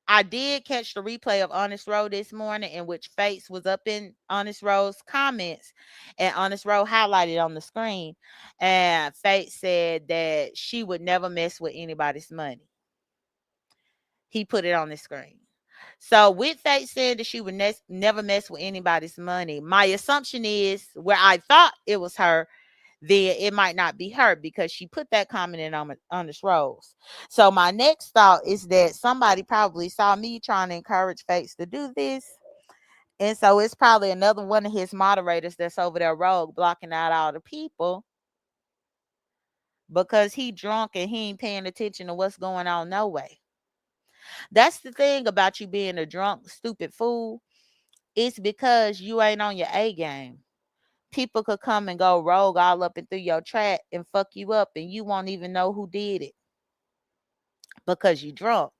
I did catch the replay of Honest Row this morning in which Fates was up in Honest Row's comments and Honest Row highlighted on the screen. And Fates said that she would never mess with anybody's money. He put it on the screen. So with Fates saying that she would never mess with anybody's money, my assumption is where I thought it was her, then it might not be her because she put that comment in on the Rose. So my next thought is that somebody probably saw me trying to encourage Fates to do this. And so it's probably another one of his moderators that's over there rogue blocking out all the people because he drunk and he ain't paying attention to what's going on no way. That's the thing about you being a drunk, stupid fool. It's because you ain't on your A game. People could come and go rogue all up and through your track and fuck you up and you won't even know who did it because you drunk.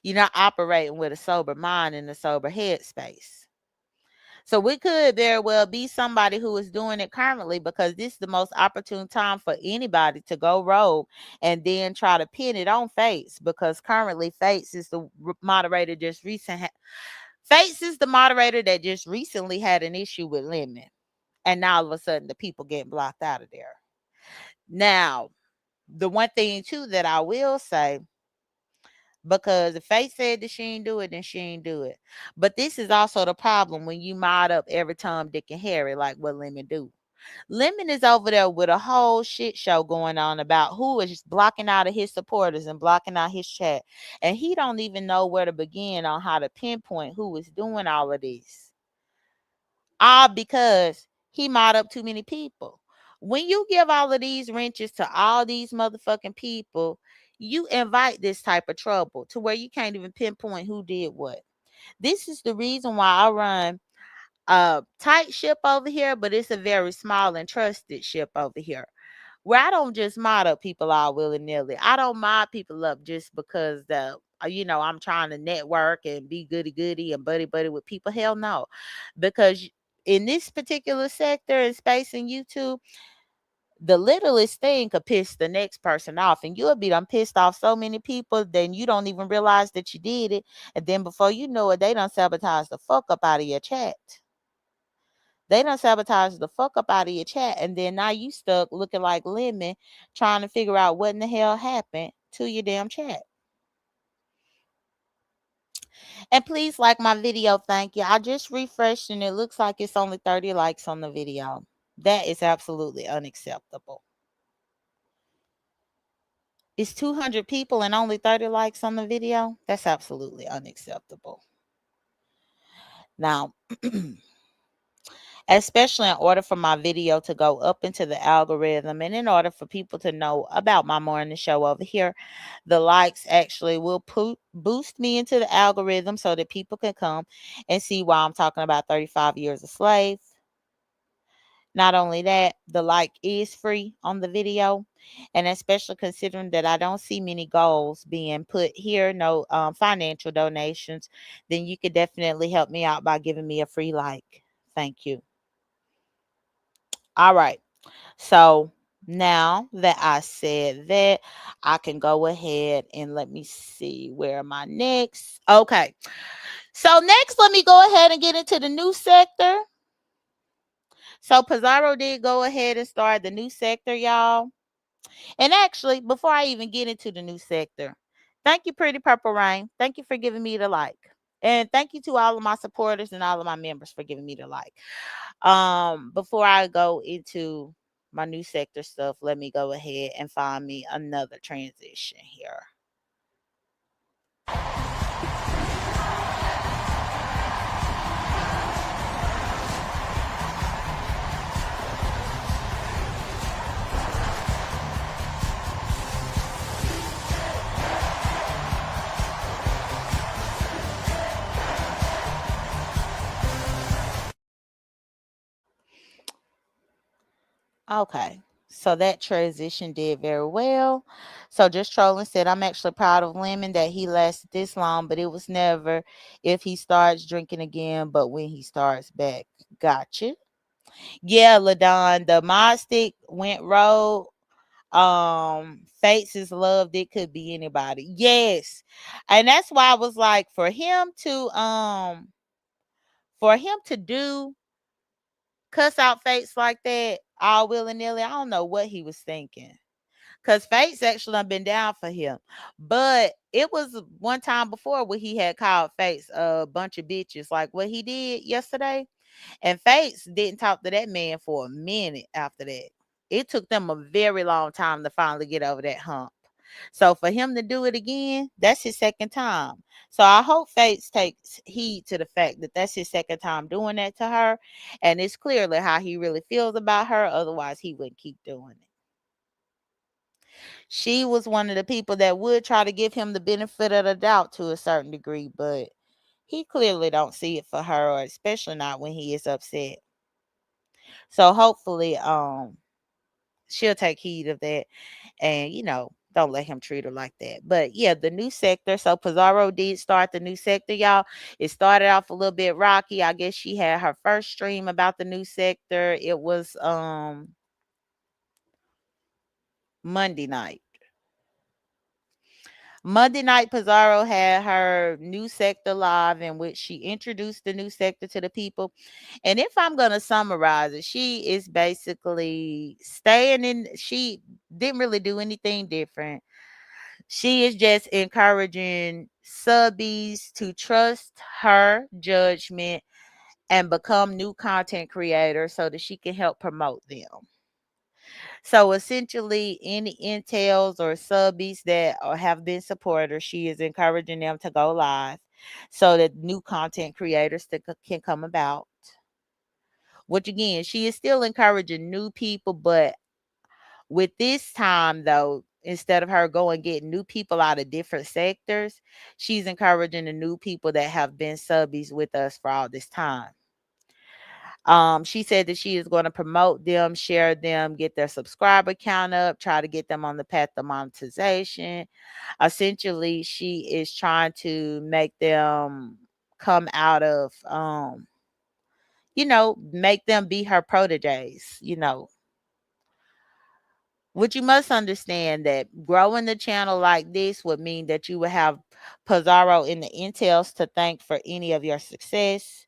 You're not operating with a sober mind and a sober headspace. So we could very well be somebody who is doing it currently because this is the most opportune time for anybody to go rogue and then try to pin it on Fates because currently Fates is the moderator Fates is the moderator that just recently had an issue with Lemon. And now all of a sudden the people getting blocked out of there. Now, the one thing too that I will say, because if Faith said that she ain't do it, then she ain't do it. But this is also the problem when you mod up every Tom, Dick, and Harry, like what Lemon do. Lemon is over there with a whole shit show going on about who is blocking out of his supporters and blocking out his chat. And he don't even know where to begin on how to pinpoint who is doing all of this. All because he mod up too many people. When you give all of these wrenches to all these motherfucking people, you invite this type of trouble to where you can't even pinpoint who did what. This is the reason why I run a tight ship over here, but it's a very small and trusted ship over here. Where I don't just mod up people all willy-nilly. I don't mod people up just because I'm trying to network and be goody-goody and buddy-buddy with people. Hell no. Because in this particular sector and space in YouTube, the littlest thing could piss the next person off. And you'll be done pissed off so many people, then you don't even realize that you did it. And then before you know it, they done sabotage the fuck up out of your chat. They done sabotage the fuck up out of your chat. And then now you stuck looking like Lemon trying to figure out what in the hell happened to your damn chat. And please like my video. Thank you. I just refreshed and it looks like it's only 30 likes on the video. That is absolutely unacceptable. It's 200 people and only 30 likes on the video. That's absolutely unacceptable. Now, especially in order for my video to go up into the algorithm and in order for people to know about my morning show over here, the likes actually will boost me into the algorithm so that people can come and see why I'm talking about 35 years a slave. Not only that, the like is free on the video, and especially considering that I don't see many goals being put here, no financial donations, then you could definitely help me out by giving me a free like. Thank you. All right. So now that I said that, I can go ahead and let me see where am I next. Okay. So next, let me go ahead and get into the new sector. So Pizarro did go ahead and start the new sector, y'all. And actually, before I even get into the new sector, thank you, Pretty Purple Rain. Thank you for giving me the like. And thank you to all of my supporters and all of my members for giving me the like. Before I go into my new sector stuff, let me go ahead and find me another transition here. Okay. So that transition did very well. So just trolling said, I'm actually proud of Lemon that he lasted this long, but it was never if he starts drinking again, but when he starts back. Gotcha. Yeah, LaDon, the mod stick went rogue. Fates is loved, it could be anybody. Yes. And that's why I was like, for him to do cuss out Fates like that, all willy nilly, I don't know what he was thinking. Cause Fates actually done been down for him. But it was one time before where he had called Fates a bunch of bitches, like what he did yesterday. And Fates didn't talk to that man for a minute after that. It took them a very long time to finally get over that hump. So for him to do it again, that's his second time. So I hope Fates takes heed to the fact that that's his second time doing that to her. And it's clearly how he really feels about her. Otherwise, he wouldn't keep doing it. She was one of the people that would try to give him the benefit of the doubt to a certain degree, but he clearly don't see it for her, or especially not when he is upset. So hopefully, she'll take heed of that and, don't let him treat her like that. But yeah, the new sector. So Pizarro did start the new sector, y'all. It started off a little bit rocky. I guess she had her first stream about the new sector. It was Monday night. Monday night, Pizarro had her new sector live in which she introduced the new sector to the people. And if I'm going to summarize it, she is basically staying in, she didn't really do anything different. She is just encouraging subbies to trust her judgment and become new content creators so that she can help promote them. So essentially, any intels or subbies that have been supporters, she is encouraging them to go live so that new content creators can come about. Which again, she is still encouraging new people, but with this time though, instead of her going getting new people out of different sectors, she's encouraging the new people that have been subbies with us for all this time. She said that she is going to promote them, share them, get their subscriber count up, try to get them on the path to monetization. Essentially, she is trying to make them come out of, make them be her proteges, Which you must understand that growing the channel like this would mean that you would have Pizarro in the intels to thank for any of your success.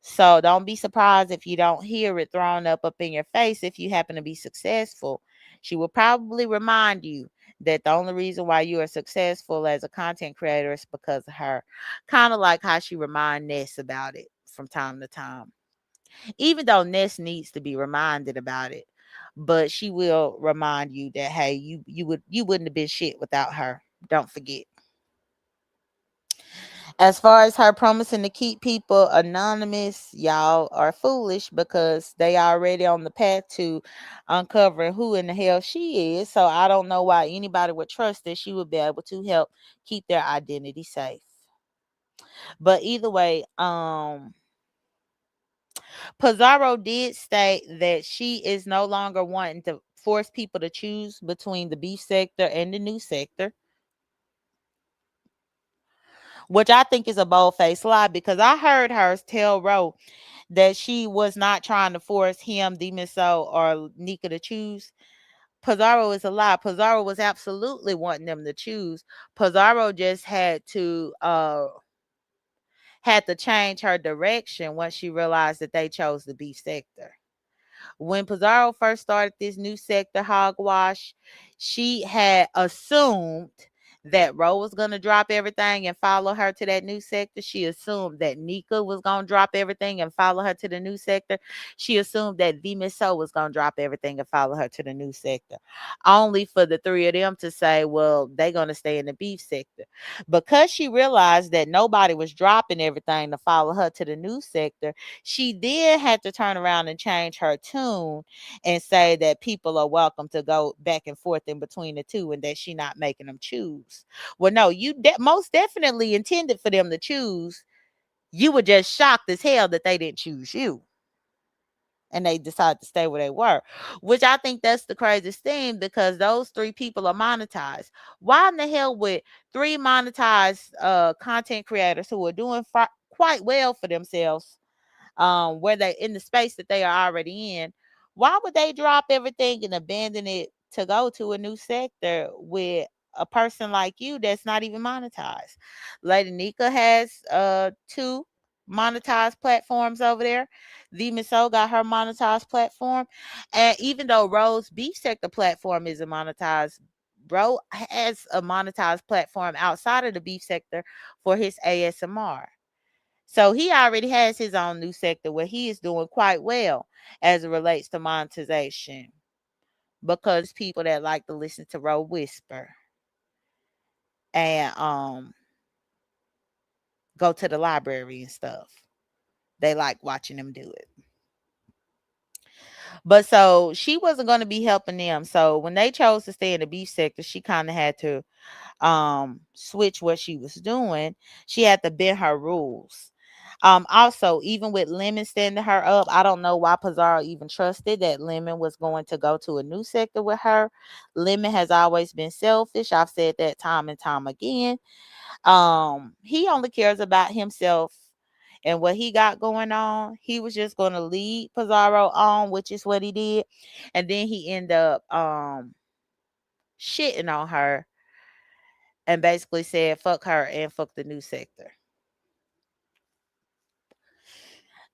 So don't be surprised if you don't hear it thrown up in your face if you happen to be successful. She will probably remind you that the only reason why you are successful as a content creator is because of her. Kind of like how she remind Ness about it from time to time. Even though Ness needs to be reminded about it. But she will remind you that hey, you wouldn't have been shit without her. Don't forget. As far as her promising to keep people anonymous, y'all are foolish because they already on the path to uncovering who in the hell she is. So I don't know why anybody would trust that she would be able to help keep their identity safe. But either way, Pizarro did state that she is no longer wanting to force people to choose between the beef sector and the new sector, which I think is a bold faced lie because I heard her tell Ro that she was not trying to force him, Demiso, or Nika to choose. Pizarro is a lie. Pizarro was absolutely wanting them to choose. Pizarro just had to change her direction once she realized that they chose the beef sector. When Pizarro first started this new sector hogwash, she had assumed that Ro was going to drop everything and follow her to that new sector. She assumed that Nika was going to drop everything and follow her to the new sector. She assumed that V Misso was going to drop everything and follow her to the new sector. Only for the three of them to say, well, they're going to stay in the beef sector. Because she realized that nobody was dropping everything to follow her to the new sector, she then had to turn around and change her tune and say that people are welcome to go back and forth in between the two and that she not making them choose. Well, no, you most definitely intended for them to choose. You were just shocked as hell that they didn't choose you and they decided to stay where they were, which I think that's the craziest thing because those three people are monetized. Why in the hell would three monetized content creators who are doing quite well for themselves, where they in the space that they are already in, why would they drop everything and abandon it to go to a new sector with a person like you that's not even monetized. Lady Nika has two monetized platforms over there. The Miso got her monetized platform. And even though Rose Beef Sector platform isn't monetized, bro has a monetized platform outside of the beef sector for his ASMR. So he already has his own new sector where he is doing quite well as it relates to monetization because people that like to listen to Ro whisper and go to the library and stuff. They like watching them do it. But so she wasn't going to be helping them. So when they chose to stay in the beef sector, she kind of had to switch what she was doing. She had to bend her rules. Also, even with Lemon standing her up, I don't know why Pizarro even trusted that Lemon was going to go to a new sector with her. Lemon has always been selfish. I've said that time and time again. He only cares about himself and what he got going on. He was just going to lead Pizarro on, which is what he did. And then he ended up shitting on her and basically said fuck her and fuck the new sector.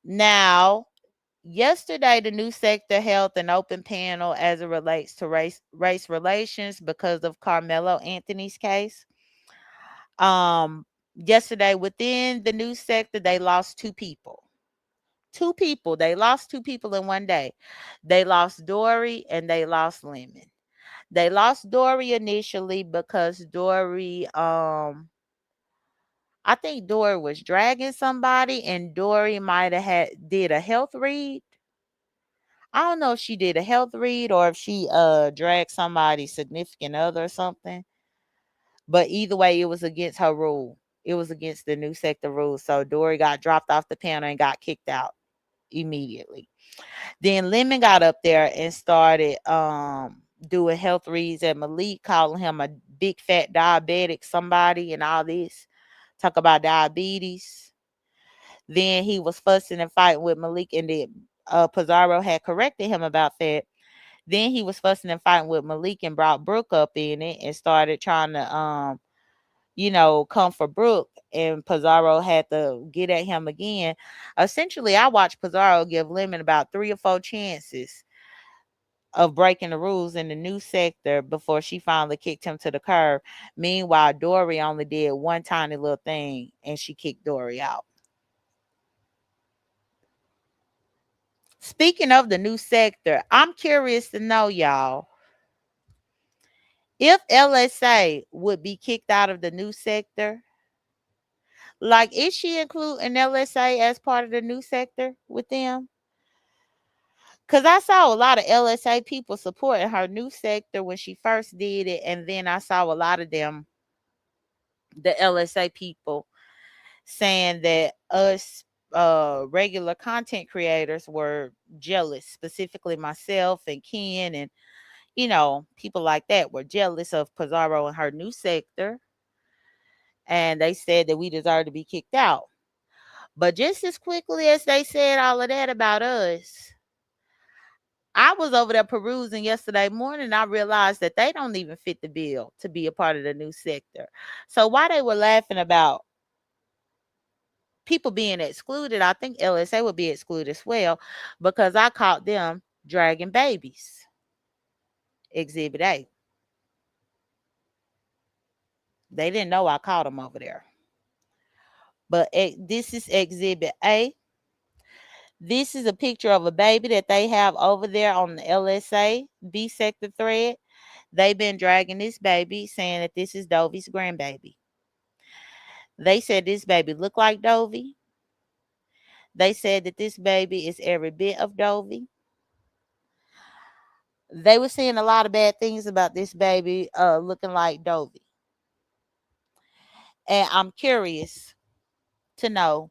Now, yesterday the new sector held an open panel as it relates to race relations because of Carmelo Anthony's case. Yesterday within the new sector they lost two people. Two people. They lost two people in one day. They lost Dory and they lost Lemon. They lost Dory initially because Dory I think Dory was dragging somebody and Dory might have did a health read. I don't know if she did a health read or if she dragged somebody's significant other or something. But either way, it was against her rule. It was against the new sector rules. So Dory got dropped off the panel and got kicked out immediately. Then Lemon got up there and started doing health reads at Malik, calling him a big fat diabetic somebody and all this. Talk about diabetes. Then he was fussing and fighting with Malik, and then Pizarro had corrected him about that. Then he was fussing and fighting with Malik and brought Brooke up in it and started trying to come for Brooke. And Pizarro had to get at him again. Essentially, I watched Pizarro give Lemon about 3 or 4 chances of breaking the rules in the new sector before she finally kicked him to the curb. Meanwhile, Dory only did one tiny little thing and she kicked Dory out. Speaking of the new sector, I'm curious to know, y'all, if LSA would be kicked out of the new sector. Like, is she including LSA as part of the new sector with them? Because I saw a lot of LSA people supporting her new sector when she first did it. And then I saw a lot of them, the LSA people, saying that us regular content creators were jealous, specifically myself and Ken and people like that were jealous of Pizarro and her new sector. And they said that we deserve to be kicked out. But just as quickly as they said all of that about us, I was over there perusing yesterday morning. And I realized that they don't even fit the bill to be a part of the new sector. So while they were laughing about people being excluded, I think LSA would be excluded as well because I caught them dragging babies. Exhibit A. They didn't know I caught them over there. But this is Exhibit A. This is a picture of a baby that they have over there on the LSA B sector thread. They've been dragging this baby, saying that this is Dovey's grandbaby. They said this baby looked like Dovey. They said that this baby is every bit of Dovey. They were saying a lot of bad things about this baby looking like Dovey. And I'm curious to know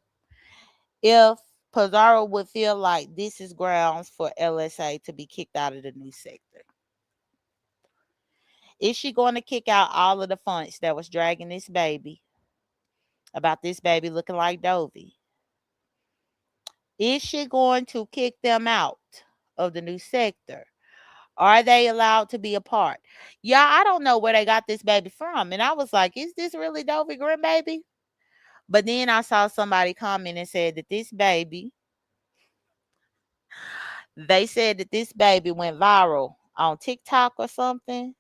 if Pizarro would feel like this is grounds for LSA to be kicked out of the new sector. Is she going to kick out all of the fonts that was dragging this baby about this baby looking like Dovey? Is she going to kick them out of the new sector? Are they allowed to be apart? Yeah, I don't know where they got this baby from. And I was like, is this really Dovey grandbaby? But then I saw somebody comment and said that they said that this baby went viral on TikTok or something.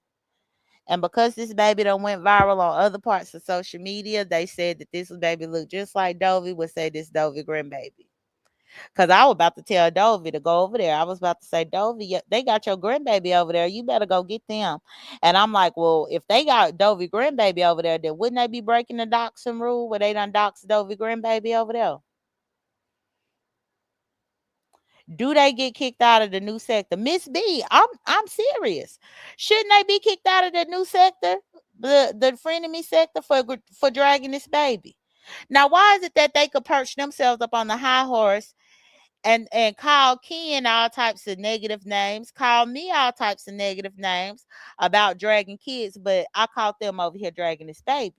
And because this baby done went viral on other parts of social media, they said that this baby looked just like Dovey, would say this Dovey grandbaby. Because I was about to tell Dovey to go over there. I was about to say, Dovey, they got your grandbaby over there. You better go get them. And I'm like, well, if they got Dovey grandbaby over there, then wouldn't they be breaking the doxing rule where they done dox Dovey grandbaby over there? Do they get kicked out of the new sector? Miss B, I'm serious. Shouldn't they be kicked out of the new sector? The frenemy sector for dragging this baby. Now, why is it that they could perch themselves up on the high horse and call Ken all types of negative names, call me all types of negative names about dragging kids, but I caught them over here dragging this baby?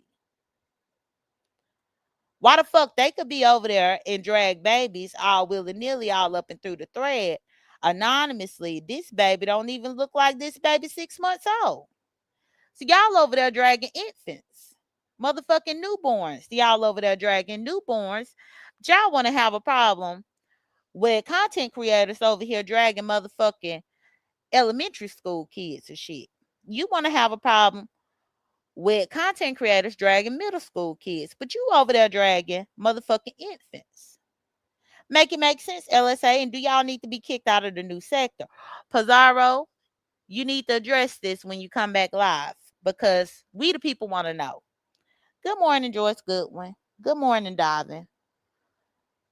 Why the fuck they could be over there and drag babies all willy-nilly all up and through the thread anonymously? This baby don't even look like this baby 6 months old. So y'all over there dragging infants, motherfucking newborns. Y'all over there dragging newborns. But y'all want to have a problem with content creators over here dragging motherfucking elementary school kids and shit. You want to have a problem with content creators dragging middle school kids, but you over there dragging motherfucking infants. Make it make sense, LSA, and do y'all need to be kicked out of the new sector? Pizarro, you need to address this when you come back live because we the people want to know. Good morning, Joyce Goodwin. Good morning, Dobbin.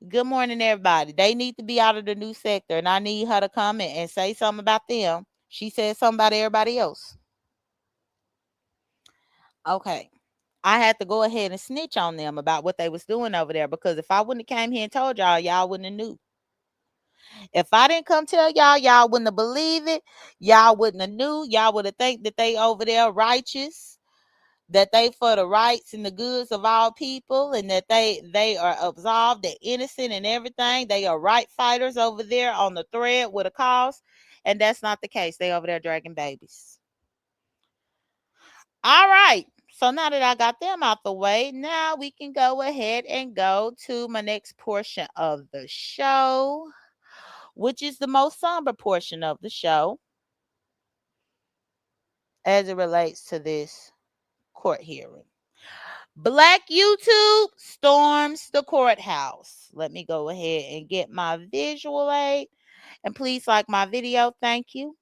Good morning, everybody. They need to be out of the new sector, and I need her to come in and say something about them. She said something about everybody else. Okay. I had to go ahead and snitch on them about what they was doing over there because if I wouldn't have came here and told y'all, y'all wouldn't have knew. If I didn't come tell y'all, y'all wouldn't have believed it. Y'all wouldn't have knew. Y'all would have think that they over there righteous, that they for the rights and the goods of all people, and that they are absolved, they're innocent and everything. They are right fighters over there on the thread with a cause. And that's not the case. They over there dragging babies. All right. So now that I got them out the way, now we can go ahead and go to my next portion of the show, which is the most somber portion of the show as it relates to this court hearing. Black YouTube storms the courthouse. Let me go ahead and get my visual aid. And please like my video. Thank you.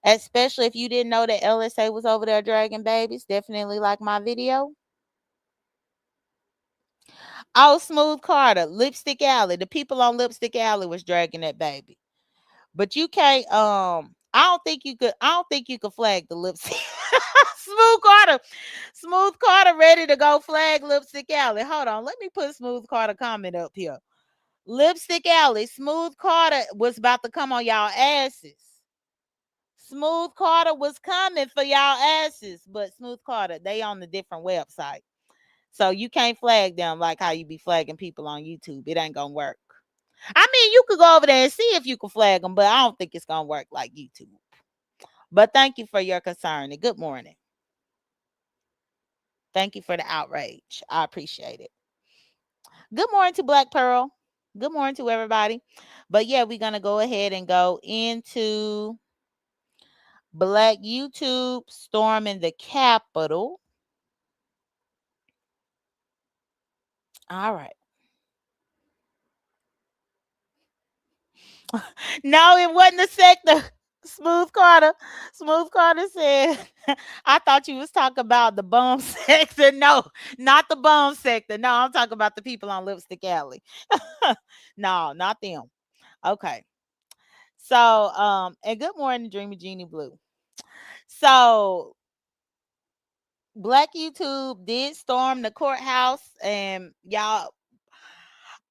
Especially if you didn't know that LSA was over there dragging babies. Definitely like my video. Oh, Smooth Carter, Lipstick Alley. The people on Lipstick Alley was dragging that baby. But you can't I don't think you could flag the lipstick. Smooth Carter ready to go flag Lipstick Alley. Hold on, let me put Smooth Carter comment up here. Lipstick Alley, Smooth Carter was about to come on y'all asses. Smooth Carter was coming for y'all asses, but Smooth Carter, they on a different website. So you can't flag them like how you be flagging people on YouTube. It ain't gonna work. I mean, you could go over there and see if you can flag them, but I don't think it's gonna work like YouTube. But thank you for your concern and good morning. Thank you for the outrage. I appreciate it. Good morning to Black Pearl. Good morning to everybody. But yeah, we're gonna go ahead and go into Black YouTube storming the Capitol. All right. No, it wasn't the sector. Smooth Carter. Smooth Carter said, I thought you was talking about the bum sector. No, not the bum sector. No, I'm talking about the people on Lipstick Alley. No, not them. Okay. So, and good morning, Dreamy Jeannie Blue. So Black YouTube did storm the courthouse, and y'all,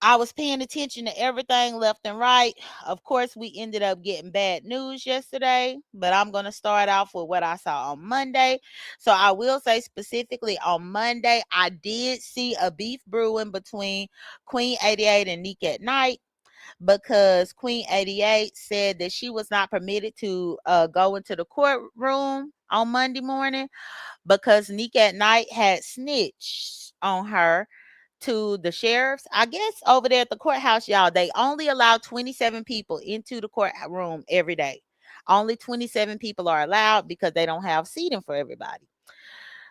I was paying attention to everything left and right. Of course, we ended up getting bad news yesterday, but I'm going to start off with what I saw on Monday. So I will say specifically on Monday, I did see a beef brewing between Queen 88 and Neek at Night. because Queen 88 said that she was not permitted to go into the courtroom on Monday morning because Nick at Night had snitched on her to the sheriffs. I guess over there at the courthouse, y'all, they only allow 27 people into the courtroom every day. Only 27 people are allowed because they don't have seating for everybody.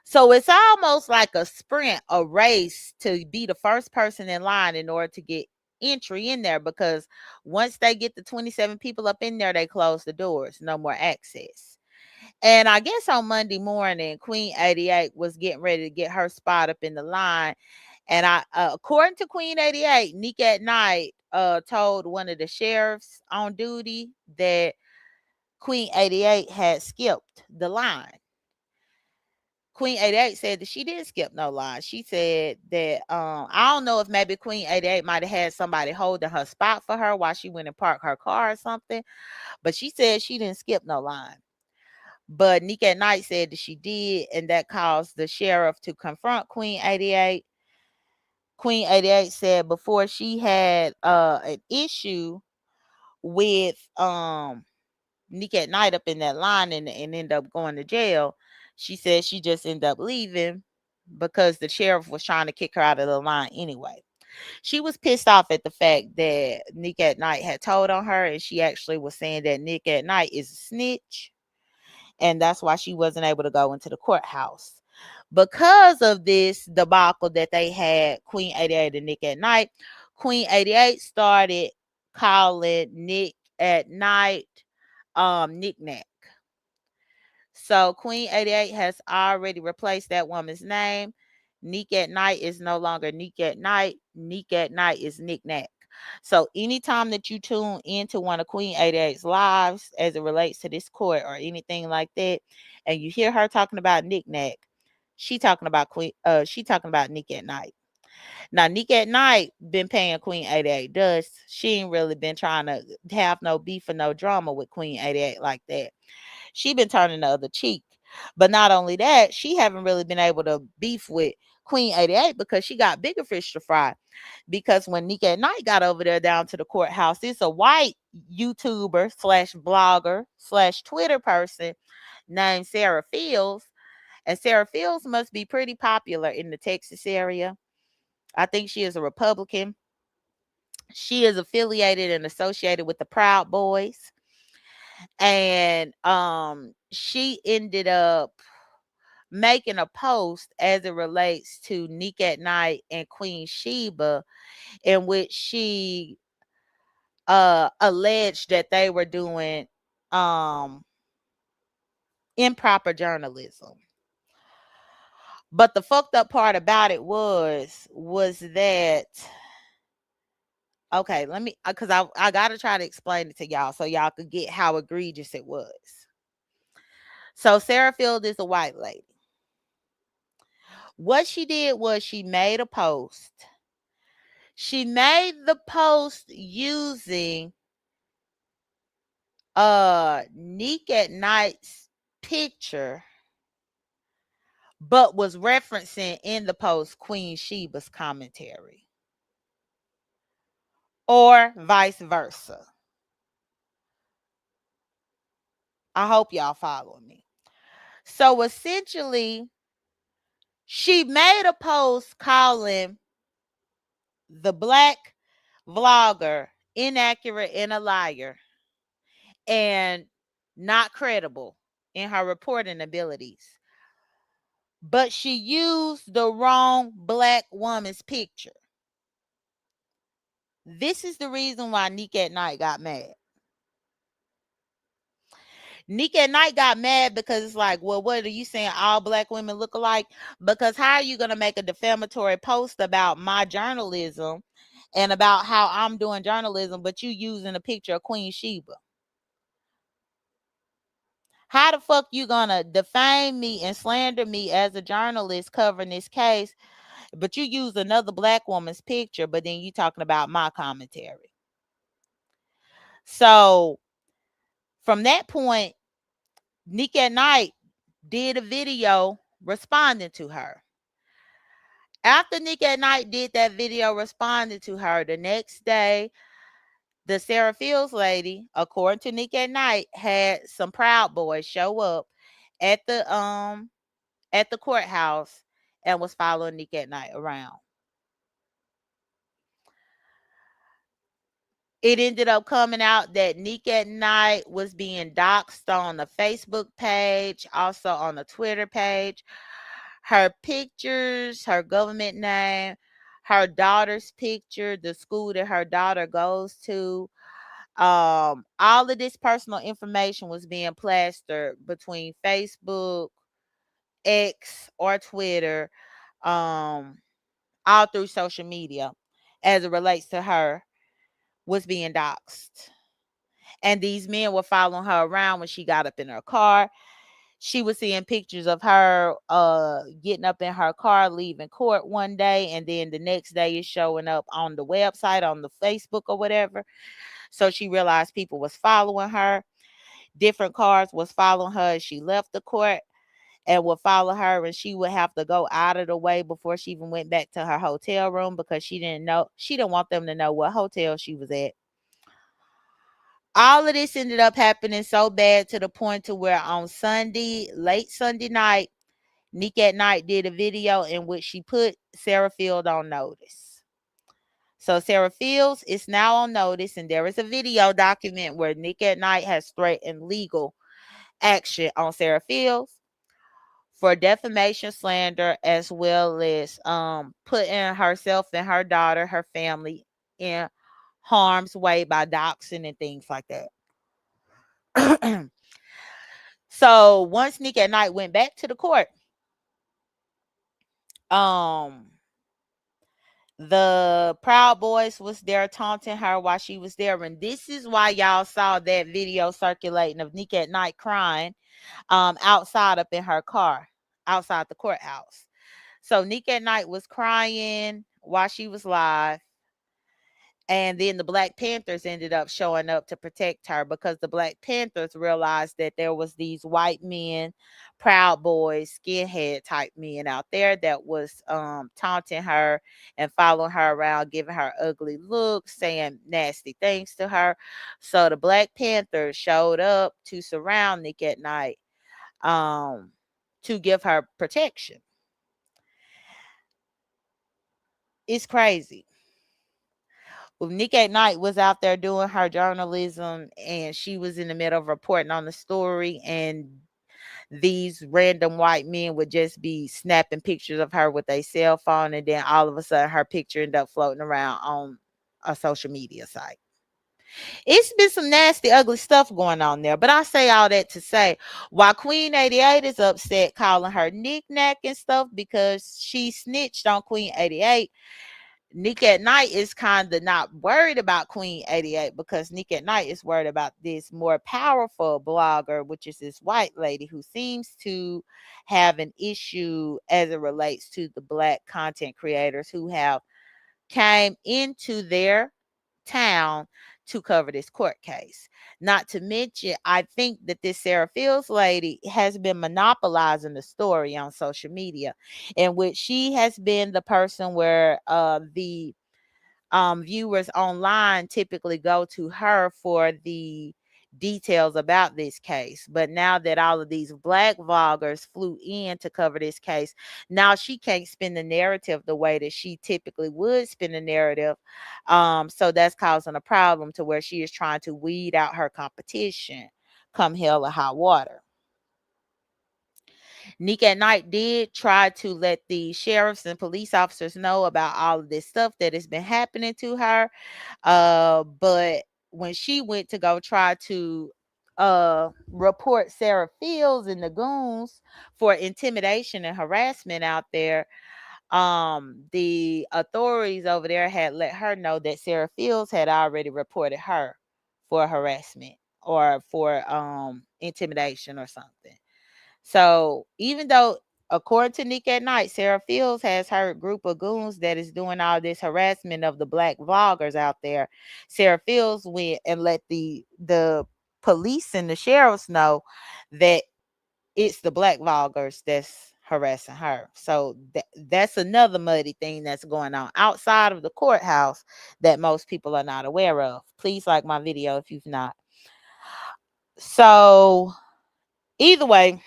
So it's almost like a sprint, a race to be the first person in line in order to get entry in there, because once they get the 27 people up in there, they close the doors, no more access. And I guess on Monday morning, Queen 88 was getting ready to get her spot up in the line. And according to Queen 88, Nick at Night told one of the sheriffs on duty that Queen 88 had skipped the line. Queen 88 said that she didn't skip no line. She said that I don't know if maybe Queen 88 might have had somebody holding her spot for her while she went and parked her car or something, but she said she didn't skip no line. But Nick at Night said that she did, and that caused the sheriff to confront Queen 88. Queen 88 said before she had an issue with Nick at Night up in that line and ended up going to jail. She said she just ended up leaving because the sheriff was trying to kick her out of the line anyway. She was pissed off at the fact that Nick at Night had told on her, and she actually was saying that Nick at Night is a snitch, and that's why she wasn't able to go into the courthouse. Because of this debacle that they had, Queen 88 and Nick at Night, Queen 88 started calling Nick at Night Knick-Knack. So Queen 88 has already replaced that woman's name. Nick at Night is no longer Nick at Night. Nick at Night is Knick-Knack. So anytime that you tune into one of Queen 88's lives as it relates to this court or anything like that, and you hear her talking about Knick-Knack, she talking about Nick at Night. Now, Nick at Night been paying Queen 88 dust. She ain't really been trying to have no beef or no drama with Queen 88 like that. She been turning the other cheek. But not only that, she haven't really been able to beef with Queen 88 because she got bigger fish to fry. Because when Nick at Night got over there down to the courthouse, it's a white YouTuber slash blogger slash Twitter person named Sarah Fields. And Sarah Fields must be pretty popular in the Texas area. I think she is a Republican. She is affiliated and associated with the Proud Boys. And she ended up making a post as it relates to Nick at Night and Queen Sheba, in which she alleged that they were doing improper journalism. But the fucked up part about it was that, okay, let me, because I got to try to explain it to y'all so y'all could get how egregious it was. So Sarah Field is a white lady. What she did was she made a post. She made the post using Nick at Night's picture, but was referencing in the post Queen Sheba's commentary, or vice versa. I hope y'all follow me. So essentially, she made a post calling the black vlogger inaccurate and a liar and not credible in her reporting abilities. But she used the wrong black woman's picture. This is the reason why Nick at Night got mad. Nick at Night got mad because it's like, well, what are you saying? All black women look alike? Because how are you going to make a defamatory post about my journalism and about how I'm doing journalism, but you using a picture of Queen Sheba? How the fuck you going to defame me and slander me as a journalist covering this case, but you use another black woman's picture, but then you talking about my commentary? So from that point, Nick at Night did a video responding to her. After Nick at Night did that video responding to her, the next day, The Sarah Fields lady, according to Nick at Night, had some Proud Boys show up at the courthouse and was following Nick at Night around. It ended up coming out that Nick at Night was being doxxed on the Facebook page, also on the Twitter page. Her pictures, her government name, her daughter's picture, the school that her daughter goes to, all of this personal information was being plastered between Facebook, X, or Twitter, um, all through social media as it relates to her, was being doxxed. And these men were following her around when she got up in her car. She was seeing pictures of her getting up in her car, leaving court one day, and then the next day is showing up on the website, on the Facebook or whatever. So she realized people was following her. Different cars was following her as she left the court and would follow her, and she would have to go out of the way before she even went back to her hotel room because she didn't want them to know what hotel she was at. All of this ended up happening so bad to the point to where on Sunday, late Sunday night, Nick at Night did a video in which she put Sarah Field on notice. So Sarah Fields is now on notice, and there is a video document where Nick at Night has threatened legal action on Sarah Fields for defamation, slander, as well as putting herself and her daughter, her family, in harm's way by doxing and things like that. So once Nick at Night went back to the court, um, the Proud Boys was there taunting her while she was there, and this is why y'all saw that video circulating of Nick at Night crying, outside up in her car, outside the courthouse. So Nick at Night was crying while she was live. And then the Black Panthers ended up showing up to protect her because the Black Panthers realized that there was these white men, Proud Boys, skinhead type men out there that was taunting her and following her around, giving her ugly looks, saying nasty things to her. So the Black Panthers showed up to surround Nick at Night, to give her protection. It's crazy. Nick at Night was out there doing her journalism, and she was in the middle of reporting on the story, and these random white men would just be snapping pictures of her with a cell phone, and then all of a sudden her picture ended up floating around on a social media site. It's been some nasty, ugly stuff going on there. But I say all that to say, while Queen 88 is upset calling her knick-knack and stuff because she snitched on Queen 88, Nick at Night is kind of not worried about Queen 88 because Nick at Night is worried about this more powerful blogger, which is this white lady who seems to have an issue as it relates to the Black content creators who have came into their town to cover this court case. Not to mention, I think that this Sarah Fields lady has been monopolizing the story on social media, in which she has been the person where the viewers online typically go to her for the details about this case. But now that all of these Black vloggers flew in to cover this case, now she can't spin the narrative the way that she typically would spin the narrative. So that's causing a problem to where she is trying to weed out her competition come hell or high water. Nick at Night did try to let the sheriffs and police officers know about all of this stuff that has been happening to her. But when she went to go try to report Sarah Fields and the goons for intimidation and harassment out there, the authorities over there had let her know that Sarah Fields had already reported her for harassment or for intimidation or something. So even though, according to Nick at Night, Sarah Fields has her group of goons that is doing all this harassment of the Black vloggers out there, Sarah Fields went and let the police and the sheriffs know that it's the Black vloggers that's harassing her. So that's another muddy thing that's going on outside of the courthouse that most people are not aware of. Please like my video if you've not. So either way,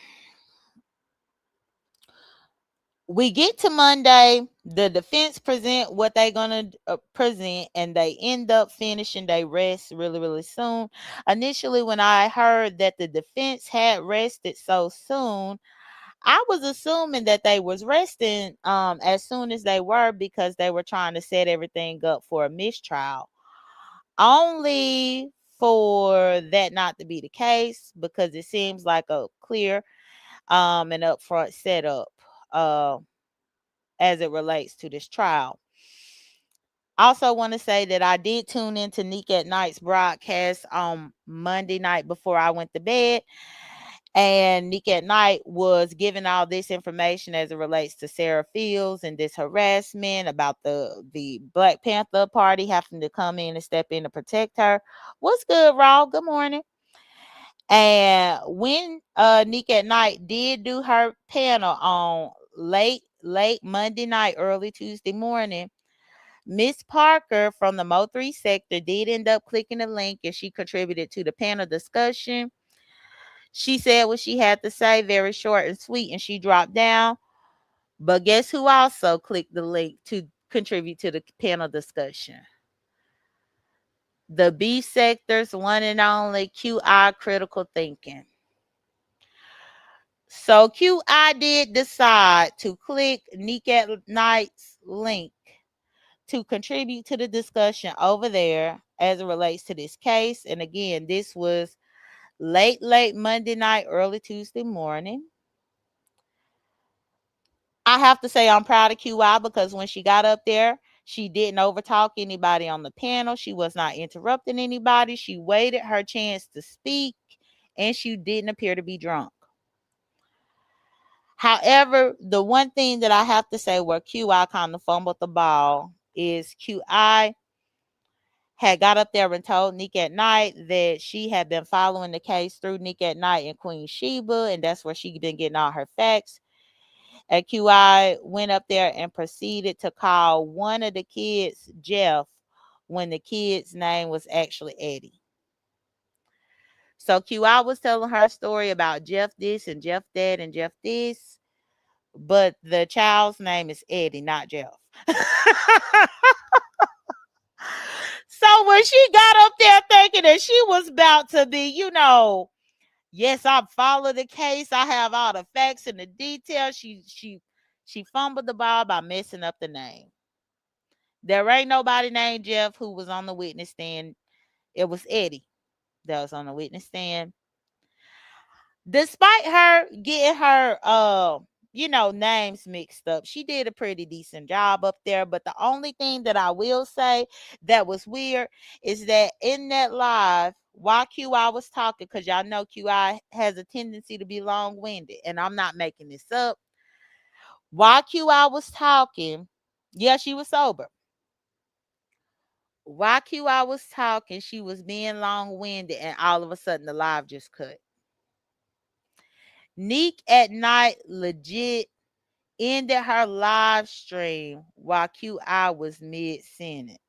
we get to Monday, the defense present what they're going to present, and they end up finishing their rest really, really soon. Initially, when I heard that the defense had rested so soon, I was assuming that they was resting as soon as they were because they were trying to set everything up for a mistrial. Only for that not to be the case, because it seems like a clear and upfront setup as it relates to this trial. I also want to say that I did tune into Nick at Night's broadcast on Monday night before I went to bed. And Nick at Night was giving all this information as it relates to Sarah Fields and this harassment about the Black Panther Party having to come in and step in to protect her. What's good, Raw? Good morning. And when Nick at Night did do her panel on late Monday night, early Tuesday morning, Miss Parker from the Mo3 sector did end up clicking the link, and she contributed to the panel discussion. She said what she had to say, very short and sweet, and she dropped down. But guess who also clicked the link to contribute to the panel discussion? The B sector's one and only QI Critical Thinking. So QI did decide to click Nick at Night's link to contribute to the discussion over there as it relates to this case. And again, this was late Monday night, early Tuesday morning. I have to say I'm proud of QI because when she got up there, she didn't overtalk anybody on the panel. She was not interrupting anybody. She waited her chance to speak, and she didn't appear to be drunk. However, the one thing that I have to say where QI kind of fumbled the ball is QI had got up there and told Nick at Night that she had been following the case through Nick at Night and Queen Sheba, and that's where she been getting all her facts. And QI went up there and proceeded to call one of the kids Jeff when the kid's name was actually Eddie. So QI was telling her story about Jeff this and Jeff that and Jeff this, but the child's name is Eddie, not Jeff. So when she got up there thinking that she was about to be, yes, I follow the case, I have all the facts and the details, she fumbled the ball by messing up the name. There ain't nobody named Jeff who was on the witness stand. It was Eddie that was on the witness stand. Despite her getting her names mixed up, she did a pretty decent job up there. But the only thing that I will say that was weird is that in that live, while QI was talking, because y'all know QI has a tendency to be long-winded, and I'm not making this up. While QI was talking, yeah, she was sober. While QI was talking, she was being long-winded, and all of a sudden the live just cut. Nick at Night legit ended her live stream while QI was mid-sentence.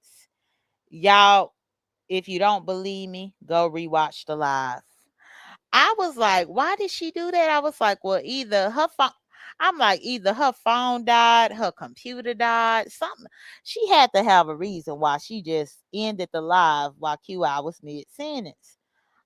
Y'all, if you don't believe me, go rewatch the live. I was like, why did she do that? I was like, well, either her phone died, her computer died, something. She had to have a reason why she just ended the live while QI was mid-sentence.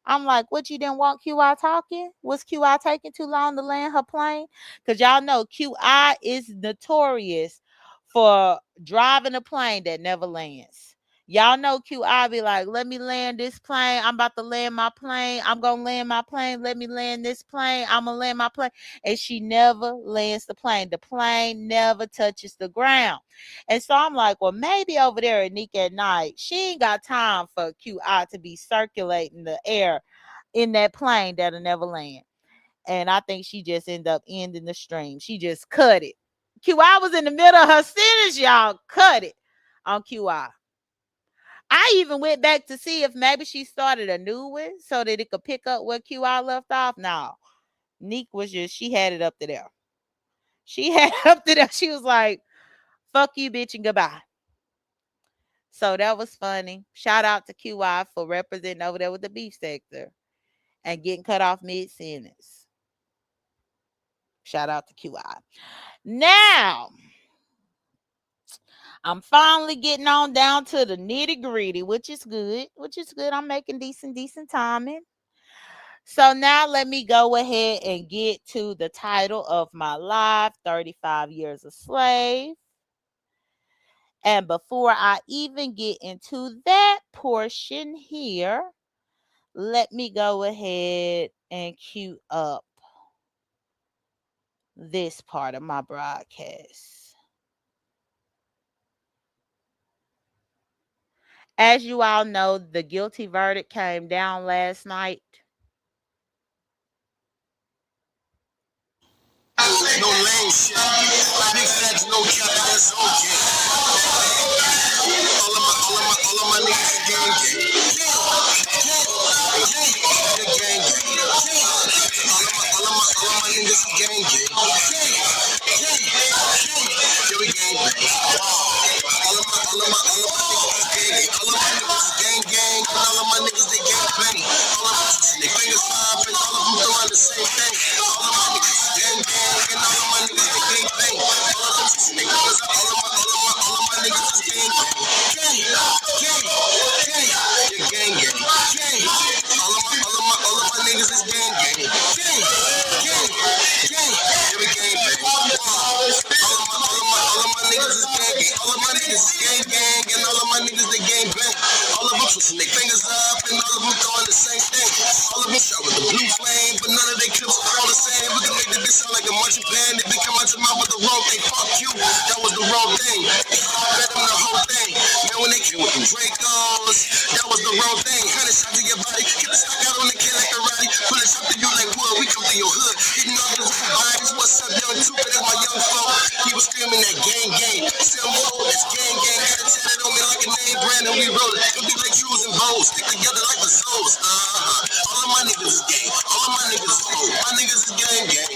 I'm like, what, you didn't want QI talking? Was QI taking too long to land her plane? Because y'all know QI is notorious for driving a plane that never lands. Y'all know QI be like, let me land this plane. I'm about to land my plane. I'm going to land my plane. Let me land this plane. I'm going to land my plane. And she never lands the plane. The plane never touches the ground. And so I'm like, well, maybe over there at Nick at Night, she ain't got time for QI to be circulating the air in that plane that'll never land. And I think she just ended up ending the stream. She just cut it. QI was in the middle of her sentence, y'all. Cut it on QI. I even went back to see if maybe she started a new one so that it could pick up where QI left off. No, Nick was she had it up to there. She had up to that. She was like, fuck you, bitch, and goodbye. So that was funny. Shout out to QI for representing over there with the beef sector and getting cut off mid sentence. Shout out to QI. Now, I'm finally getting on down to the nitty gritty, which is good. Which is good. I'm making decent timing. So now let me go ahead and get to the title of my live, 35 Years a Slave. And before I even get into that portion here, let me go ahead and cue up this part of my broadcast. As you all know, the guilty verdict came down last night. No lame shit. Big facts, no cap, that's okay. All of my niggas is gang gang. All of my niggas is gang gang. Yeah, we gang bang. All of my niggas is gang gang. All of my niggas is gang gang. And all of my niggas they gang bang. All of us, they fingers popping. All of them doing the same thing. All of my niggas is gang gang. And all of my niggas they gang bang. All of them, they fingers up. All of my niggas is gang gang. Gang, gang, gang. Yeah, gang gang. Gang. All of my niggas is gang gang. Gang, gang, gang. Yeah, we gang bang. All of my niggas is gang gang. All of my niggas is gang gang. And all of my niggas they gang bang. All of them twisting their fingers up. And all of them throwing the same thing. All of them shot with the blue flame. But none of their clips are all the same. We can make the bitch sound like a marching band. If they come out your mouth with the wrong thing, fuck you. That was the wrong thing. Bet them the whole thing. Man, when they came with them Dracos, that was the wrong thing. 100 shots to your body. Get the stock out on the kid like a Roddy. Pull it up to you like wood. We come to your hood. Hitting off the bodies. What's up, young Trooper? That's my young flow. He was screaming that gang gang. Some roll, it's gang gang. Had it tatted on me like a name brand and we roll it. It'll be like shoes and bows. Stick together like the souls. All of my niggas is gang. All of my niggas is cool. My niggas is gang gang.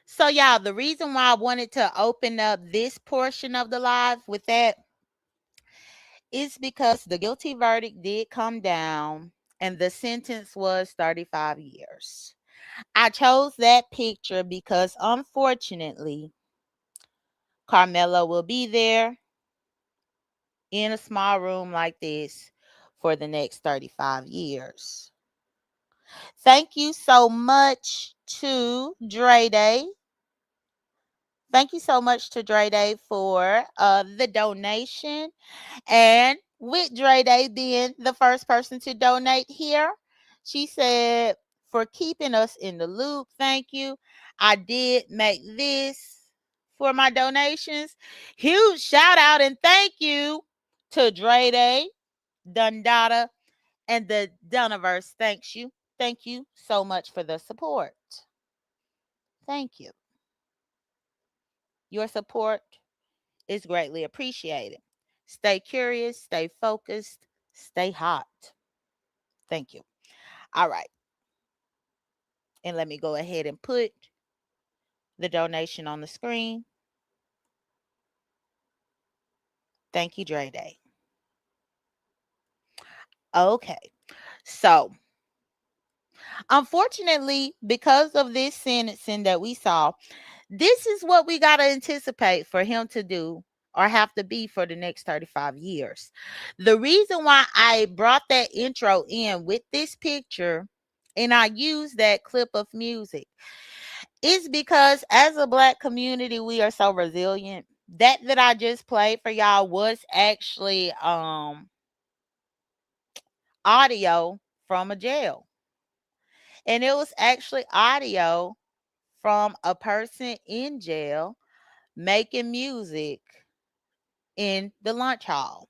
So, y'all, the reason why I wanted to open up this portion of the live with that is because the guilty verdict did come down and the sentence was 35 years. I chose that picture because, unfortunately, Carmelo will be there in a small room like this for the next 35 years. Thank you so much to Dre Day. Thank you so much to Dre Day for the donation. And with Dre Day being the first person to donate here, she said, for keeping us in the loop, thank you. I did make this for my donations. Huge shout out and thank you to Dre Day, Dundada, and the Dunaverse. Thank you so much for the support. Thank you. Your support is greatly appreciated. Stay curious, stay focused, stay hot. Thank you. All right. And let me go ahead and put the donation on the screen. Thank you, Dre Day. Okay. So, unfortunately, because of this sentencing that we saw, this is what we got to anticipate for him to do or have to be for the next 35 years. The reason why I brought that intro in with this picture and I used that clip of music is because as a Black community, we are so resilient. That I just played for y'all was actually audio from a jail. And it was actually audio from a person in jail making music in the lunch hall.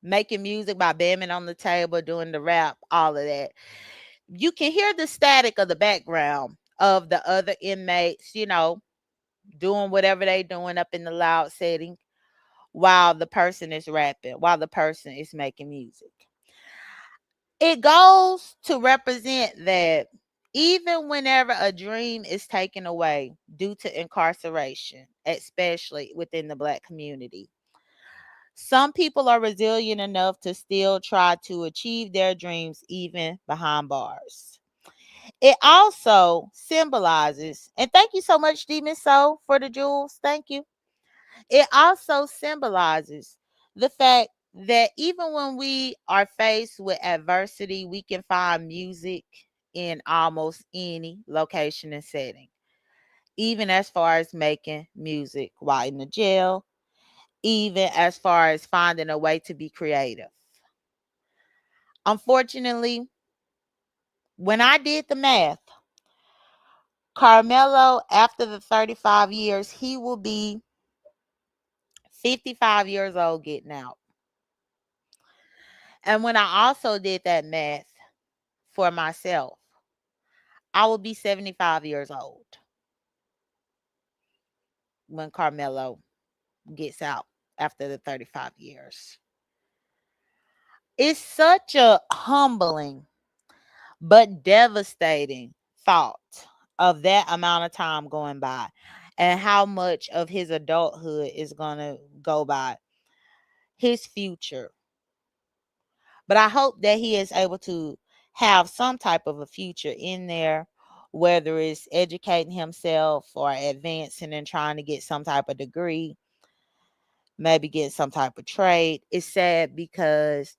Making music by bamming on the table, doing the rap, all of that. You can hear the static of the background of the other inmates, doing whatever they doing up in the loud setting while the person is rapping, while the person is making music. It goes to represent that even whenever a dream is taken away due to incarceration, especially within the Black community, some people are resilient enough to still try to achieve their dreams even behind bars. It also symbolizes, and thank you so much, Demon Soul, for the jewels. Thank you. It also symbolizes the fact that even when we are faced with adversity, we can find music in almost any location and setting, even as far as making music while in the jail, even as far as finding a way to be creative. Unfortunately, when I did the math, Carmelo, after the 35 years, he will be 55 years old getting out. And when I also did that math for myself, I will be 75 years old when Carmelo gets out after the 35 years. It's such a humbling but devastating thought of that amount of time going by and how much of his adulthood is going to go by, his future. But I hope that he is able to have some type of a future in there, whether it's educating himself or advancing and trying to get some type of degree, maybe get some type of trade. It's sad because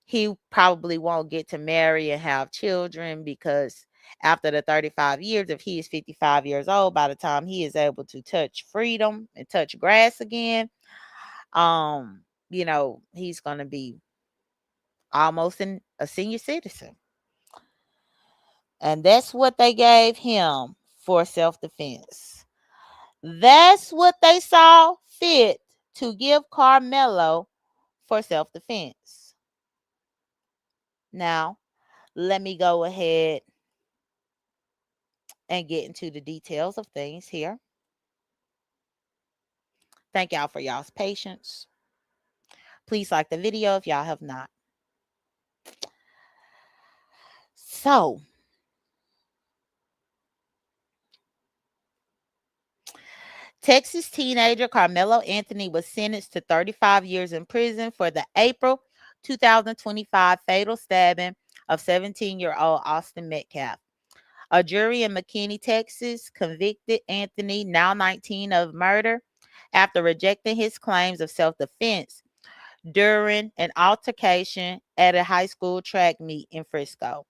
he probably won't get to marry and have children because after the 35 years, if he is 55 years old, by the time he is able to touch freedom and touch grass again, he's going to be almost a senior citizen. And that's what they gave him for self-defense. That's what they saw fit to give Carmelo for self-defense. Now, let me go ahead and get into the details of things here. Thank y'all for y'all's patience. Please like the video if y'all have not. So, Texas teenager Carmelo Anthony was sentenced to 35 years in prison for the April 2025 fatal stabbing of 17-year-old Austin Metcalf. A jury in McKinney, Texas, convicted Anthony, now 19, of murder after rejecting his claims of self-defense during an altercation at a high school track meet in Frisco.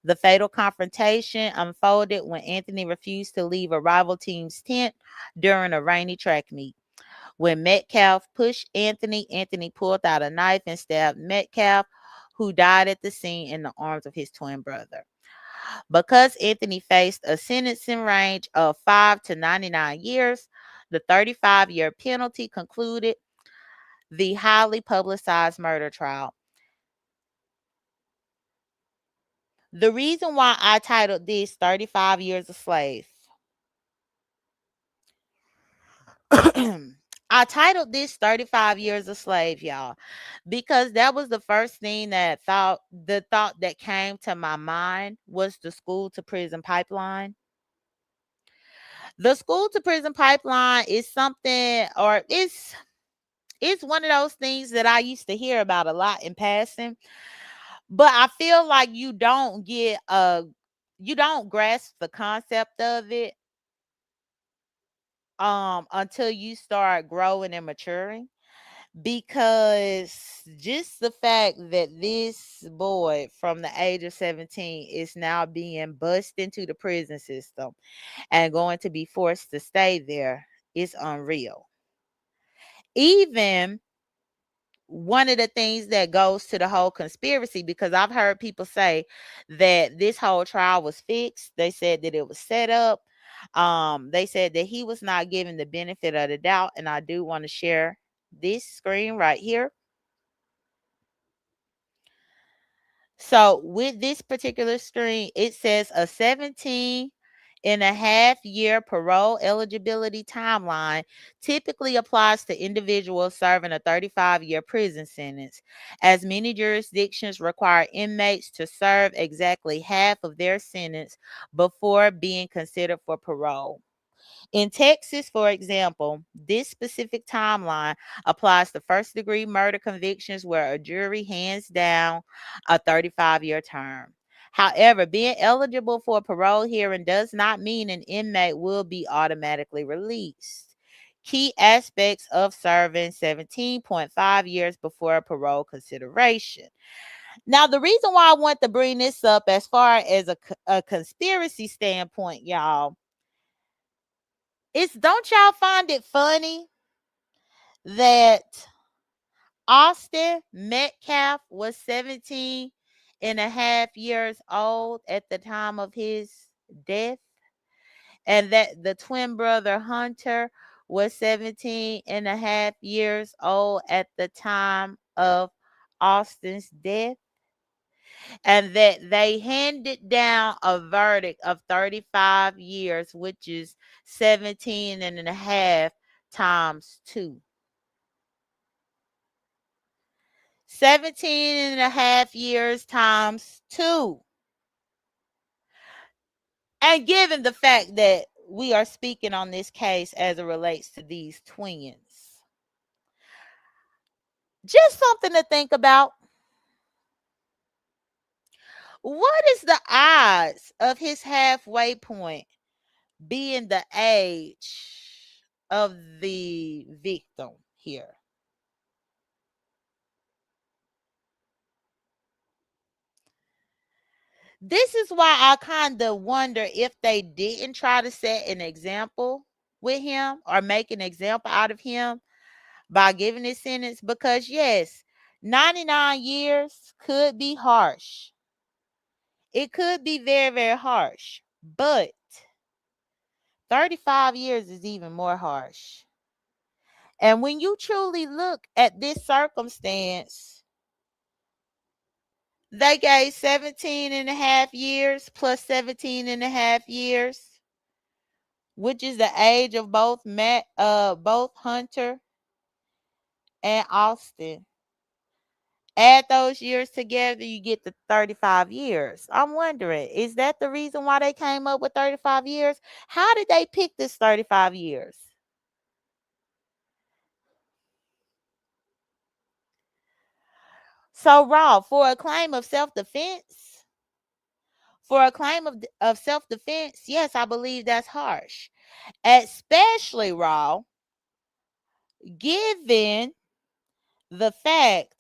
The fatal confrontation unfolded when Anthony refused to leave a rival team's tent during a rainy track meet. When Metcalf pushed Anthony, Anthony pulled out a knife and stabbed Metcalf, who died at the scene in the arms of his twin brother. Because Anthony faced a sentencing range of 5 to 99 years, the 35-year penalty concluded the highly publicized murder trial. The reason why I titled this 35 Years a Slave. I titled this 35 Years a Slave, y'all, because that was the first thing the thought that came to my mind was the school to prison pipeline. The school to prison pipeline is something, or it's one of those things that I used to hear about a lot in passing, but I feel like you don't grasp the concept of it until you start growing and maturing, because just the fact that this boy from the age of 17 is now being bussed into the prison system and going to be forced to stay there is unreal. Even one of the things that goes to the whole conspiracy, because I've heard people say that this whole trial was fixed. They said that it was set up. They said that he was not given the benefit of the doubt. And I do want to share this screen right here. So with this particular screen, it says a 17 in a half-year parole eligibility timeline typically applies to individuals serving a 35-year prison sentence, as many jurisdictions require inmates to serve exactly half of their sentence before being considered for parole. In Texas, for example, this specific timeline applies to first-degree murder convictions where a jury hands down a 35-year term. However, being eligible for a parole hearing does not mean an inmate will be automatically released. Key aspects of serving 17.5 years before a parole consideration. Now, the reason why I want to bring this up as far as a conspiracy standpoint, y'all, is don't y'all find it funny that Austin Metcalf was 17 and a half years old at the time of his death, and that the twin brother Hunter was 17 and a half years old at the time of Austin's death, and that they handed down a verdict of 35 years, which is 17 and a half times 2. 17 and a half years times 2. And given the fact that we are speaking on this case as it relates to these twins, just something to think about. What is the odds of his halfway point being the age of the victim here? This is why I kind of wonder if they didn't try to set an example with him or make an example out of him by giving this sentence, because yes, 99 years could be harsh. It could be very, very harsh, but 35 years is even more harsh. And when you truly look at this circumstance, they gave 17 and a half years plus 17 and a half years, which is the age of both Hunter and Austin. Add those years together, you get the 35 years. I'm wondering, is that the reason why they came up with 35 years? How did they pick this 35 years? So, Raw, for a claim of self-defense, yes, I believe that's harsh. Especially, Raw, given the fact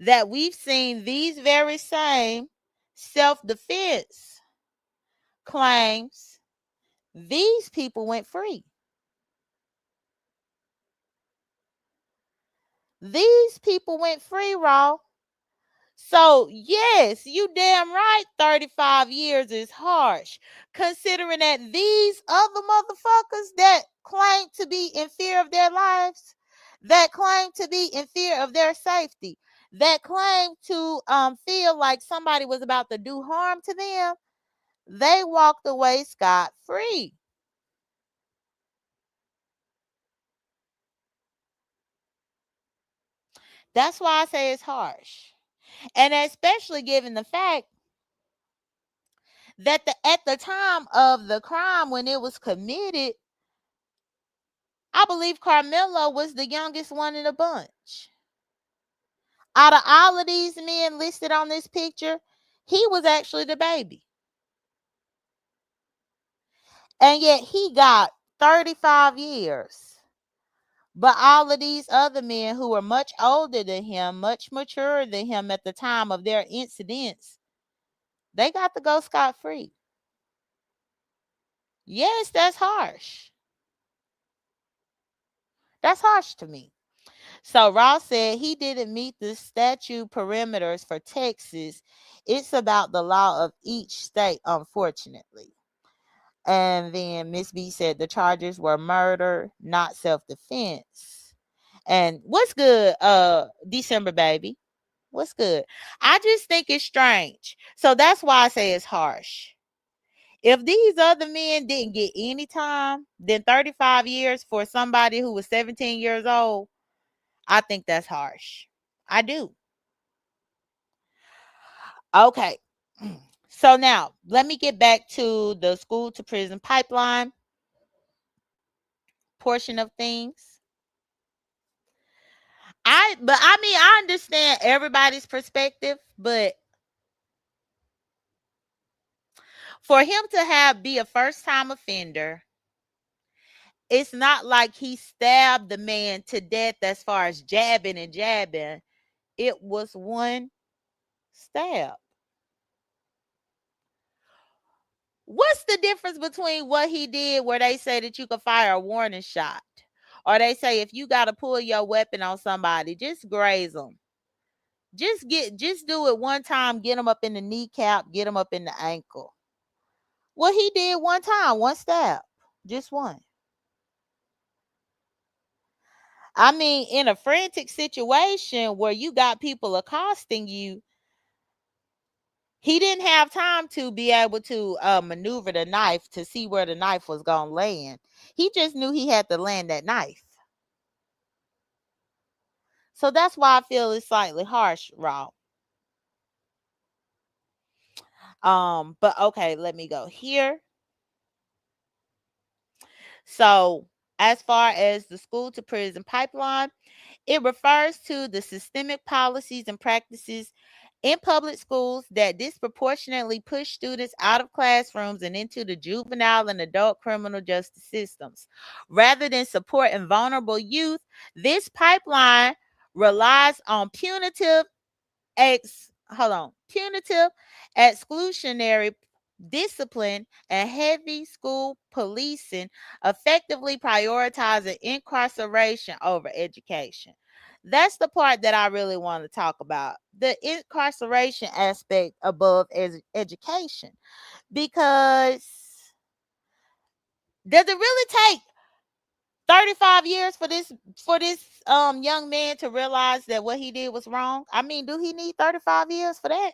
that we've seen these very same self-defense claims, these people went free. These people went free, Raw. So, yes, you damn right 35 years is harsh, considering that these other motherfuckers that claim to be in fear of their lives, that claim to be in fear of their safety, that claim to feel like somebody was about to do harm to them, they walked away scot-free. That's why I say it's harsh. And especially given the fact that at the time of the crime when it was committed, I believe Carmelo was the youngest one in the bunch. Out of all of these men listed on this picture, he was actually the baby. And yet he got 35 years. But all of these other men who were much older than him, much maturer than him at the time of their incidents, they got to go scot-free. Yes, that's harsh. That's harsh to me. So Ross said he didn't meet the statute parameters for Texas. It's about the law of each state, unfortunately. And then Miss B said the charges were murder, not self-defense. And what's good, December baby? What's good? I just think it's strange. So that's why I say it's harsh. If these other men didn't get any time, then 35 years for somebody who was 17 years old, I think that's harsh. I do. Okay. So now let me get back to the school to prison pipeline portion of things. I understand everybody's perspective, but for him to be a first time offender, it's not like he stabbed the man to death as far as jabbing and jabbing. It was one stab. What's the difference between what he did where they say that you could fire a warning shot? Or they say if you got to pull your weapon on somebody, just graze them. Just do it one time, get him up in the kneecap, get him up in the ankle. Well, he did one time, one stab. Just one. I mean, in a frantic situation where you got people accosting you, he didn't have time to be able to maneuver the knife to see where the knife was going to land. He just knew he had to land that knife. So that's why I feel it's slightly harsh, Raw. But okay, let me go here. So as far as the school to prison pipeline, it refers to the systemic policies and practices in public schools that disproportionately push students out of classrooms and into the juvenile and adult criminal justice systems. Rather than supporting vulnerable youth, this pipeline relies on punitive, exclusionary discipline and heavy school policing, effectively prioritizing incarceration over education. That's the part that I really want to talk about, the incarceration aspect above education. Because does it really take 35 years for this young man to realize that what he did was wrong? I mean, do he need 35 years for that?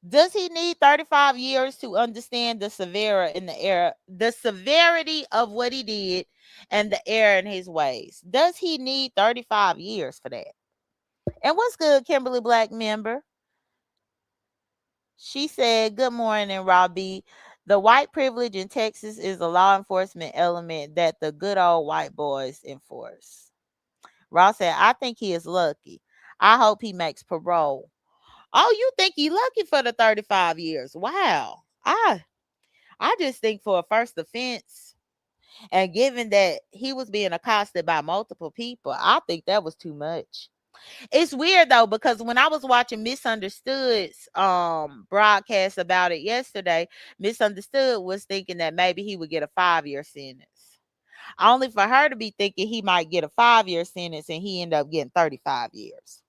Does he need 35 years to understand the severity of what he did and the error in his ways? Does he need 35 years for that? And what's good, Kimberly Black member? She said, good morning, Robbie. The white privilege in Texas is a law enforcement element that the good old white boys enforce. Ross said, I think he is lucky. I hope he makes parole. Oh, you think he lucky for the 35 years? Wow. I just think for a first offense, and given that he was being accosted by multiple people, I think that was too much. It's weird though, because when I was watching Misunderstood's broadcast about it yesterday, Misunderstood was thinking that maybe he would get a 5-year sentence. Only for her to be thinking he might get a 5-year sentence and he ended up getting 35 years.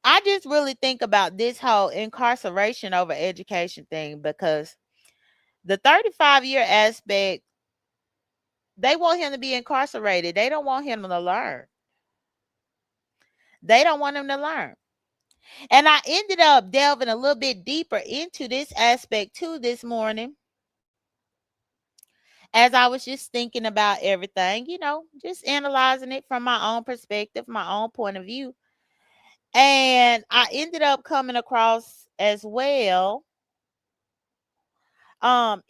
I just really think about this whole incarceration over education thing, because the 35-year aspect, they want him to be incarcerated. They don't want him to learn. They don't want him to learn. And I ended up delving a little bit deeper into this aspect too this morning, as I was just thinking about everything, just analyzing it from my own perspective, my own point of view. And I ended up coming across as well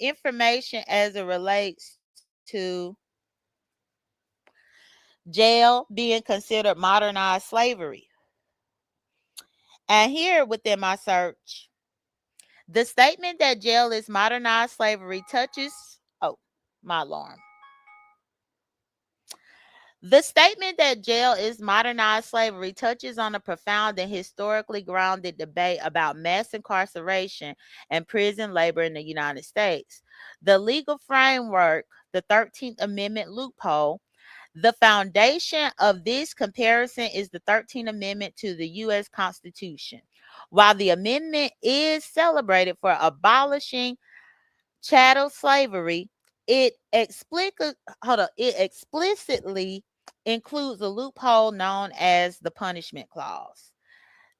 information as it relates to jail being considered modernized slavery. And here within my search, the statement that jail is modernized slavery touches, my alarm. The statement that jail is modernized slavery touches on a profound and historically grounded debate about mass incarceration and prison labor in the United States. The legal framework, the 13th Amendment loophole, the foundation of this comparison is the 13th Amendment to the U.S. Constitution. While the amendment is celebrated for abolishing chattel slavery, it explicitly includes a loophole known as the punishment clause.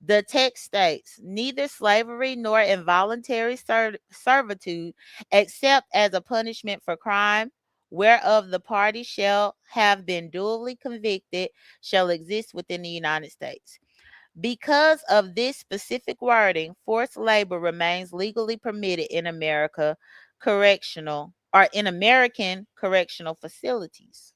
The text states neither slavery nor involuntary servitude, except as a punishment for crime whereof the party shall have been duly convicted, shall exist within the United States. Because of this specific wording, forced labor remains legally permitted in American correctional facilities.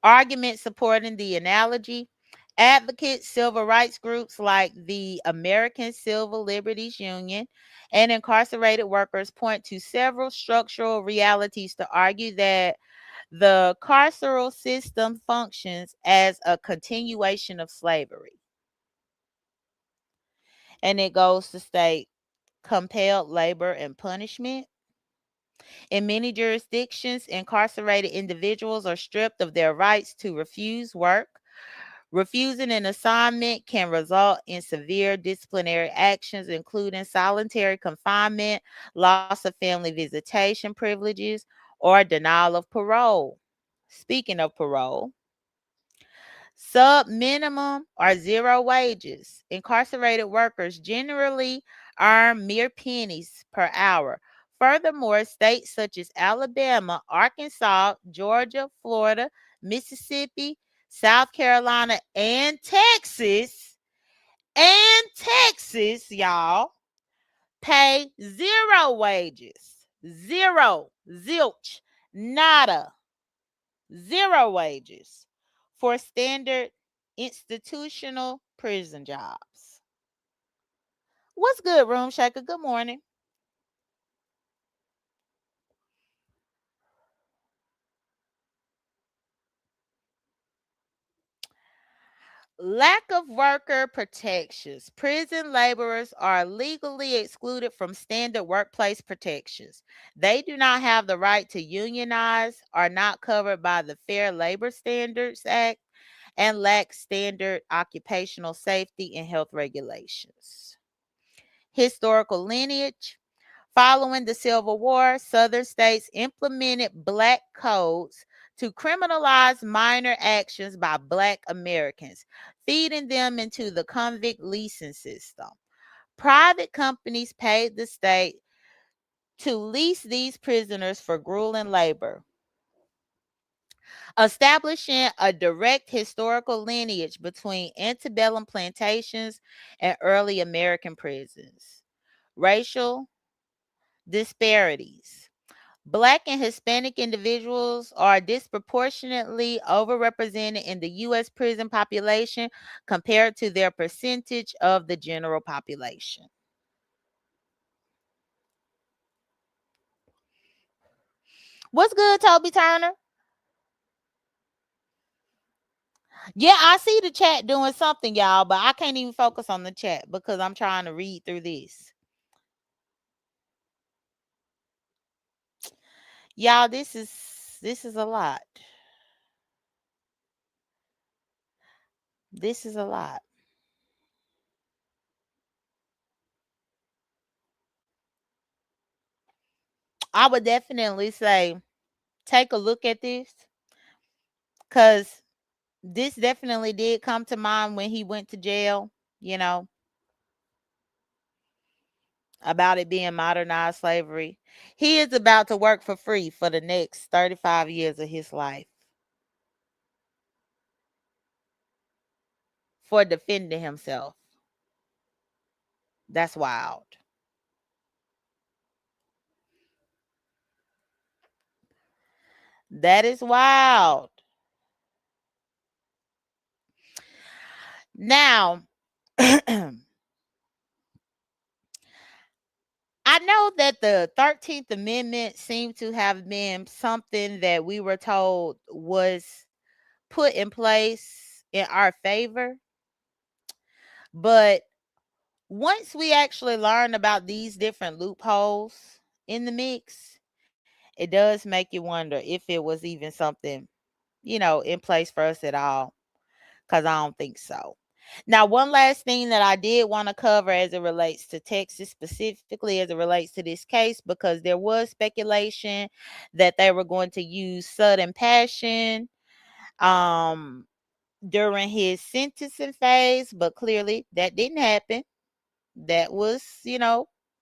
Arguments supporting the analogy. Advocates, civil rights groups like the American Civil Liberties Union and incarcerated workers point to several structural realities to argue that the carceral system functions as a continuation of slavery. And it goes to state compelled labor and punishment. In many jurisdictions, incarcerated individuals are stripped of their rights to refuse work. Refusing an assignment can result in severe disciplinary actions, including solitary confinement, loss of family visitation privileges, or denial of parole. Speaking of parole, sub minimum or zero wages. Incarcerated workers generally earn mere pennies per hour. Furthermore, states such as Alabama, Arkansas, Georgia, Florida, Mississippi, South Carolina, and Texas, y'all, pay zero wages. Zero, zilch, nada, zero wages for standard institutional prison jobs. What's good, Room Shaker? Good morning. Lack of worker protections. Prison laborers are legally excluded from standard workplace protections. They do not have the right to unionize, are not covered by the Fair Labor Standards Act, and lack standard occupational safety and health regulations. Historical lineage. Following the Civil War, Southern states implemented black codes to criminalize minor actions by Black Americans, feeding them into the convict leasing system. Private companies paid the state to lease these prisoners for grueling labor, establishing a direct historical lineage between antebellum plantations and early American prisons. Racial disparities. Black and Hispanic individuals are disproportionately overrepresented in the U.S. prison population compared to their percentage of the general population. What's good, Toby Turner? Yeah, I see the chat doing something, y'all, but I can't even focus on the chat because I'm trying to read through this. Y'all, this is a lot. This is a lot. I would definitely say take a look at this because this definitely did come to mind when he went to jail, you know, about it being modernized slavery. He is about to work for free for the next 35 years of his life for defending himself. That's wild. That is wild. Now, I know that the 13th Amendment seemed to have been something that we were told was put in place in our favor. But once we actually learn about these different loopholes in the mix, it does make you wonder if it was even something, in place for us at all. Because I don't think so. Now, one last thing that I did want to cover as it relates to Texas, specifically as it relates to this case, because there was speculation that they were going to use sudden passion um during his sentencing phase, but clearly that didn't happen. That was,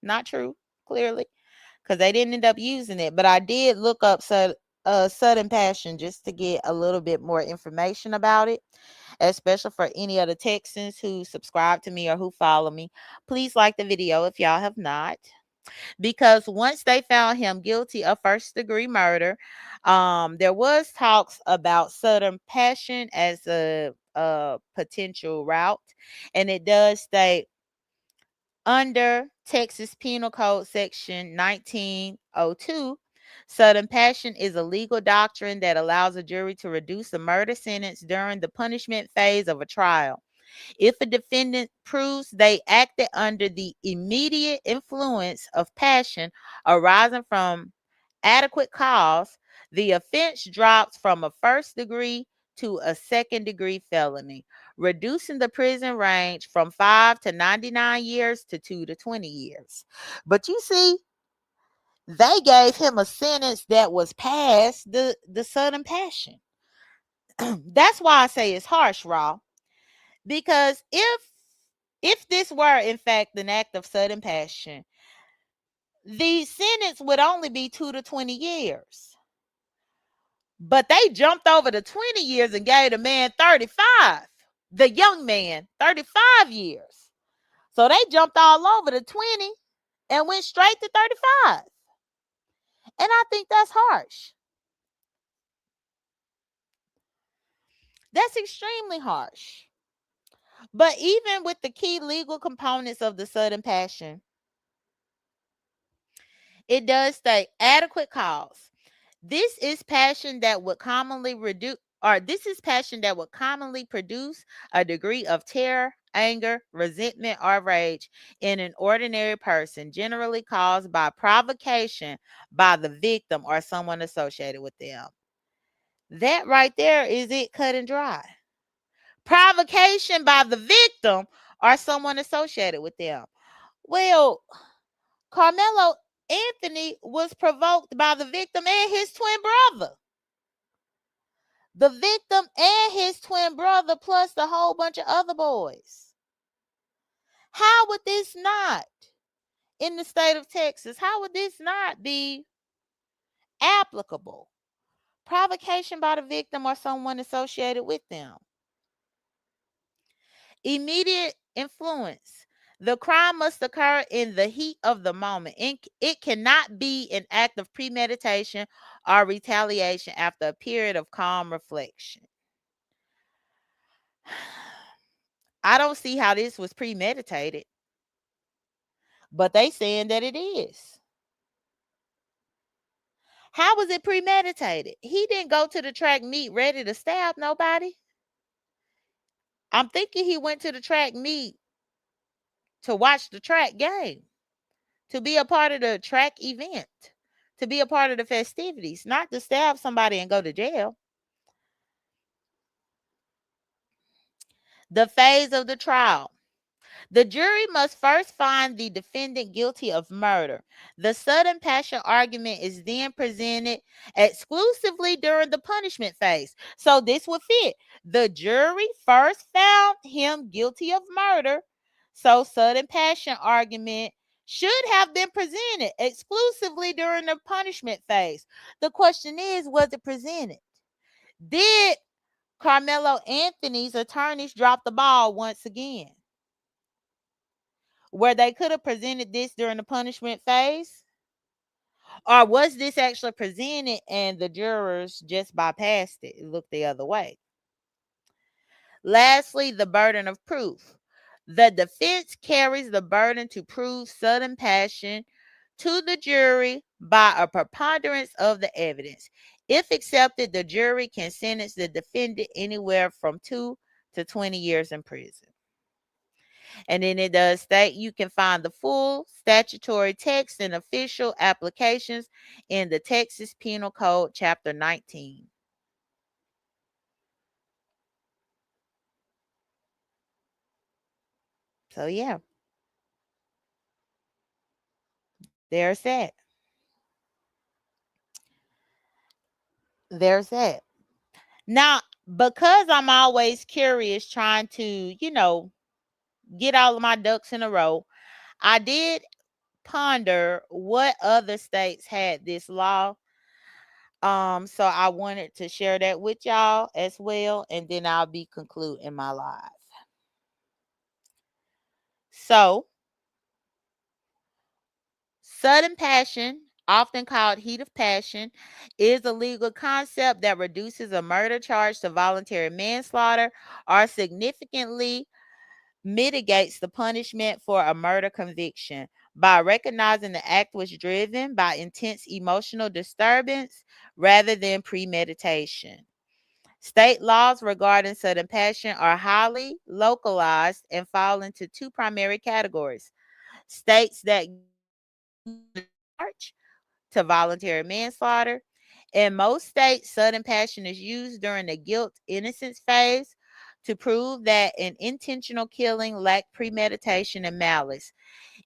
not true, clearly, because they didn't end up using it. But I did look up Sudden Passion just to get a little bit more information about it, especially for any of the Texans who subscribe to me or who follow me. Please like the video if y'all have not, because once they found him guilty of first degree murder, there was talks about Sudden Passion as a potential route, and it does state under Texas Penal Code Section 1902, sudden passion is a legal doctrine that allows a jury to reduce a murder sentence during the punishment phase of a trial. If a defendant proves they acted under the immediate influence of passion arising from adequate cause, the offense drops from a first degree to a second degree felony, reducing the prison range from 5 to 99 years to 2 to 20 years. But you see, they gave him a sentence that was past the sudden passion. That's why I say it's harsh, Raw. Because if this were in fact an act of sudden passion, the sentence would only be 2 to 20 years. But they jumped over the 20 years and gave the man 35. The young man, 35 years. So they jumped all over the 20 and went straight to 35. And I think that's harsh. That's extremely harsh. But even with the key legal components of the sudden passion, it does state adequate cause. This is passion that would commonly produce a degree of terror, anger, resentment, or rage in an ordinary person, generally caused by provocation by the victim or someone associated with them. That right there is it, cut and dry. Provocation by the victim or someone associated with them. Well, Carmelo Anthony was provoked by the victim and his twin brother. The victim and his twin brother, plus a whole bunch of other boys. How would this not, in the state of Texas, how would this not be applicable? Provocation by the victim or someone associated with them. Immediate influence. The crime must occur in the heat of the moment. It cannot be an act of premeditation or retaliation after a period of calm reflection. I don't see how this was premeditated, but they saying that it is. How was it premeditated? He didn't go to the track meet ready to stab nobody. I'm thinking he went to the track meet to watch the track game, to be a part of the track event, to be a part of the festivities, not to stab somebody and go to jail. The phase of the trial. The jury must first find the defendant guilty of murder. The sudden passion argument is then presented exclusively during the punishment phase. So this would fit. The jury first found him guilty of murder. So sudden passion argument should have been presented exclusively during the punishment phase. The question is, was it presented? Did Carmelo Anthony's attorneys drop the ball once again, where they could have presented this during the punishment phase? Or was this actually presented and the jurors just bypassed it, looked the other way? Lastly, the burden of proof. The defense carries the burden to prove sudden passion to the jury by a preponderance of the evidence. If accepted, the jury can sentence the defendant anywhere from 2 to 20 years in prison. And then it does state you can find the full statutory text and official applications in the Texas Penal Code, Chapter 19. So, yeah, there's that. There's that. Now, Because I'm always curious, trying to, get all of my ducks in a row, I did ponder what other states had this law. So I wanted to share that with y'all as well, and then I'll be concluding my live. So, sudden passion, often called heat of passion, is a legal concept that reduces a murder charge to voluntary manslaughter or significantly mitigates the punishment for a murder conviction by recognizing the act was driven by intense emotional disturbance rather than premeditation. State laws regarding sudden passion are highly localized and fall into two primary categories: states that charge to voluntary manslaughter. In most states, sudden passion is used during the guilt innocence phase to prove that an intentional killing lacked premeditation and malice.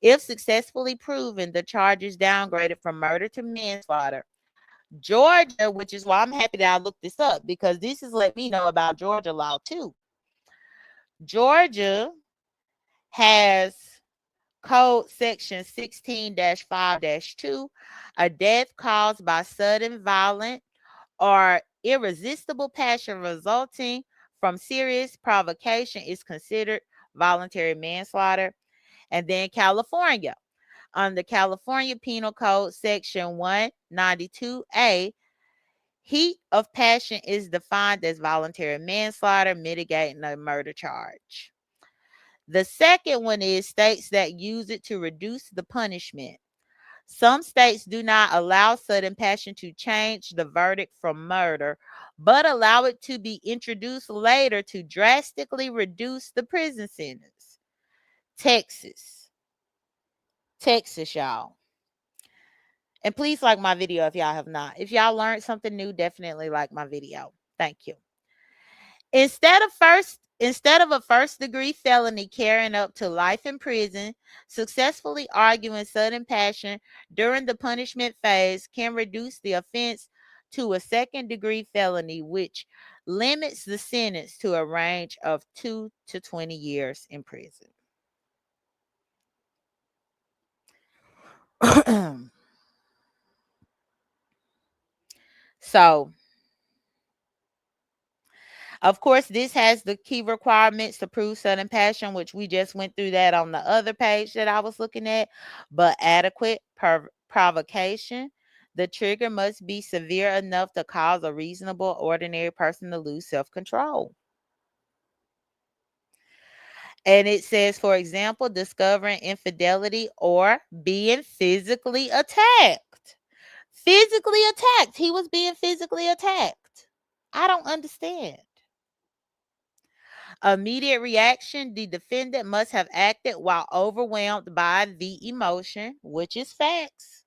If successfully proven, the charge is downgraded from murder to manslaughter. Georgia, which is why I'm happy that I looked this up, because this has let me know about Georgia law too. Georgia has Code Section 16 5 2. A death caused by sudden, violent, or irresistible passion resulting from serious provocation is considered voluntary manslaughter. And then California, under California Penal Code Section 192A, heat of passion is defined as voluntary manslaughter mitigating a murder charge. The second one is states that use it to reduce the punishment. Some states do not allow sudden passion to change the verdict from murder, but allow it to be introduced later to drastically reduce the prison sentence. Texas. Texas, y'all. And please like my video if y'all have not. If y'all learned something new, definitely like my video. Thank you. Instead of a first degree felony carrying up to life in prison, successfully arguing sudden passion during the punishment phase can reduce the offense to a second degree felony, which limits the sentence to a range of 2 to 20 years in prison. So, of course, this has the key requirements to prove sudden passion, which we just went through that on the other page that I was looking at. But adequate provocation. The trigger must be severe enough to cause a reasonable, ordinary person to lose self control. And it says, for example, discovering infidelity or being physically attacked. Physically attacked. He was being physically attacked. I don't understand. Immediate reaction. The defendant must have acted while overwhelmed by the emotion, which is facts,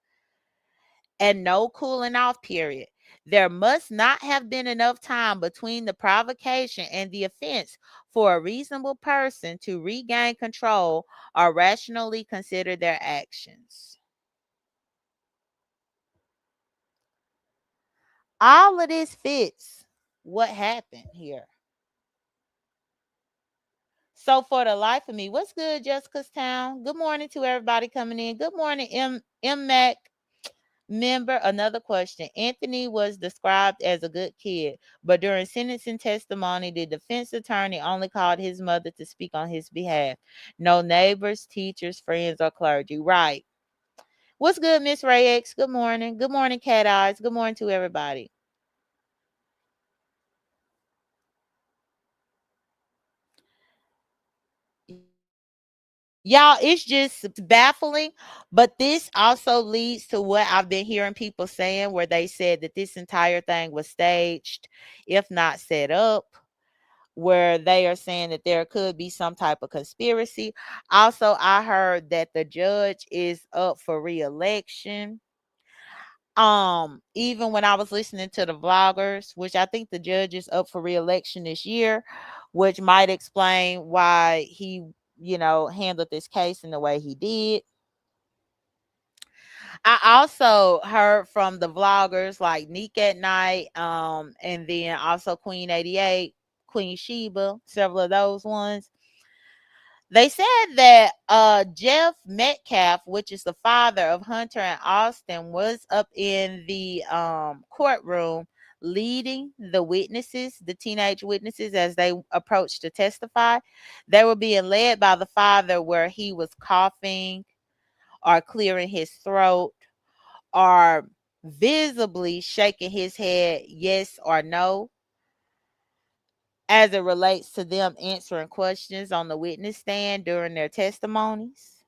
and no cooling off period. There must not have been enough time between the provocation and the offense for a reasonable person to regain control or rationally consider their actions. All of this fits what happened here. So for the life of me, what's good, Jessica's Town? Good morning to everybody coming in. Good morning, Mac member. Another question. Anthony was described as a good kid, but during sentencing testimony, the defense attorney only called his mother to speak on his behalf. No neighbors, teachers, friends, or clergy. Right. What's good, Miss Ray X? Good morning. Good morning, Cat Eyes. Good morning to everybody. Y'all, it's just baffling, but this also leads to what I've been hearing people saying, where they said that this entire thing was staged, if not set up, where they are saying that there could be some type of conspiracy. Also, I heard that the judge is up for re-election. Even when I was listening to the vloggers, which I think the judge is up for re-election this year, which might explain why he handled this case in the way he did. I also heard from the vloggers like Neek at Night, and then also Queen 88, Queen Sheba, several of those ones. They said that Jeff Metcalf, which is the father of Hunter and Austin, was up in the courtroom leading the witnesses, the teenage witnesses, as they approached to testify. They were being led by the father, where he was coughing or clearing his throat or visibly shaking his head yes or no, as it relates to them answering questions on the witness stand during their testimonies,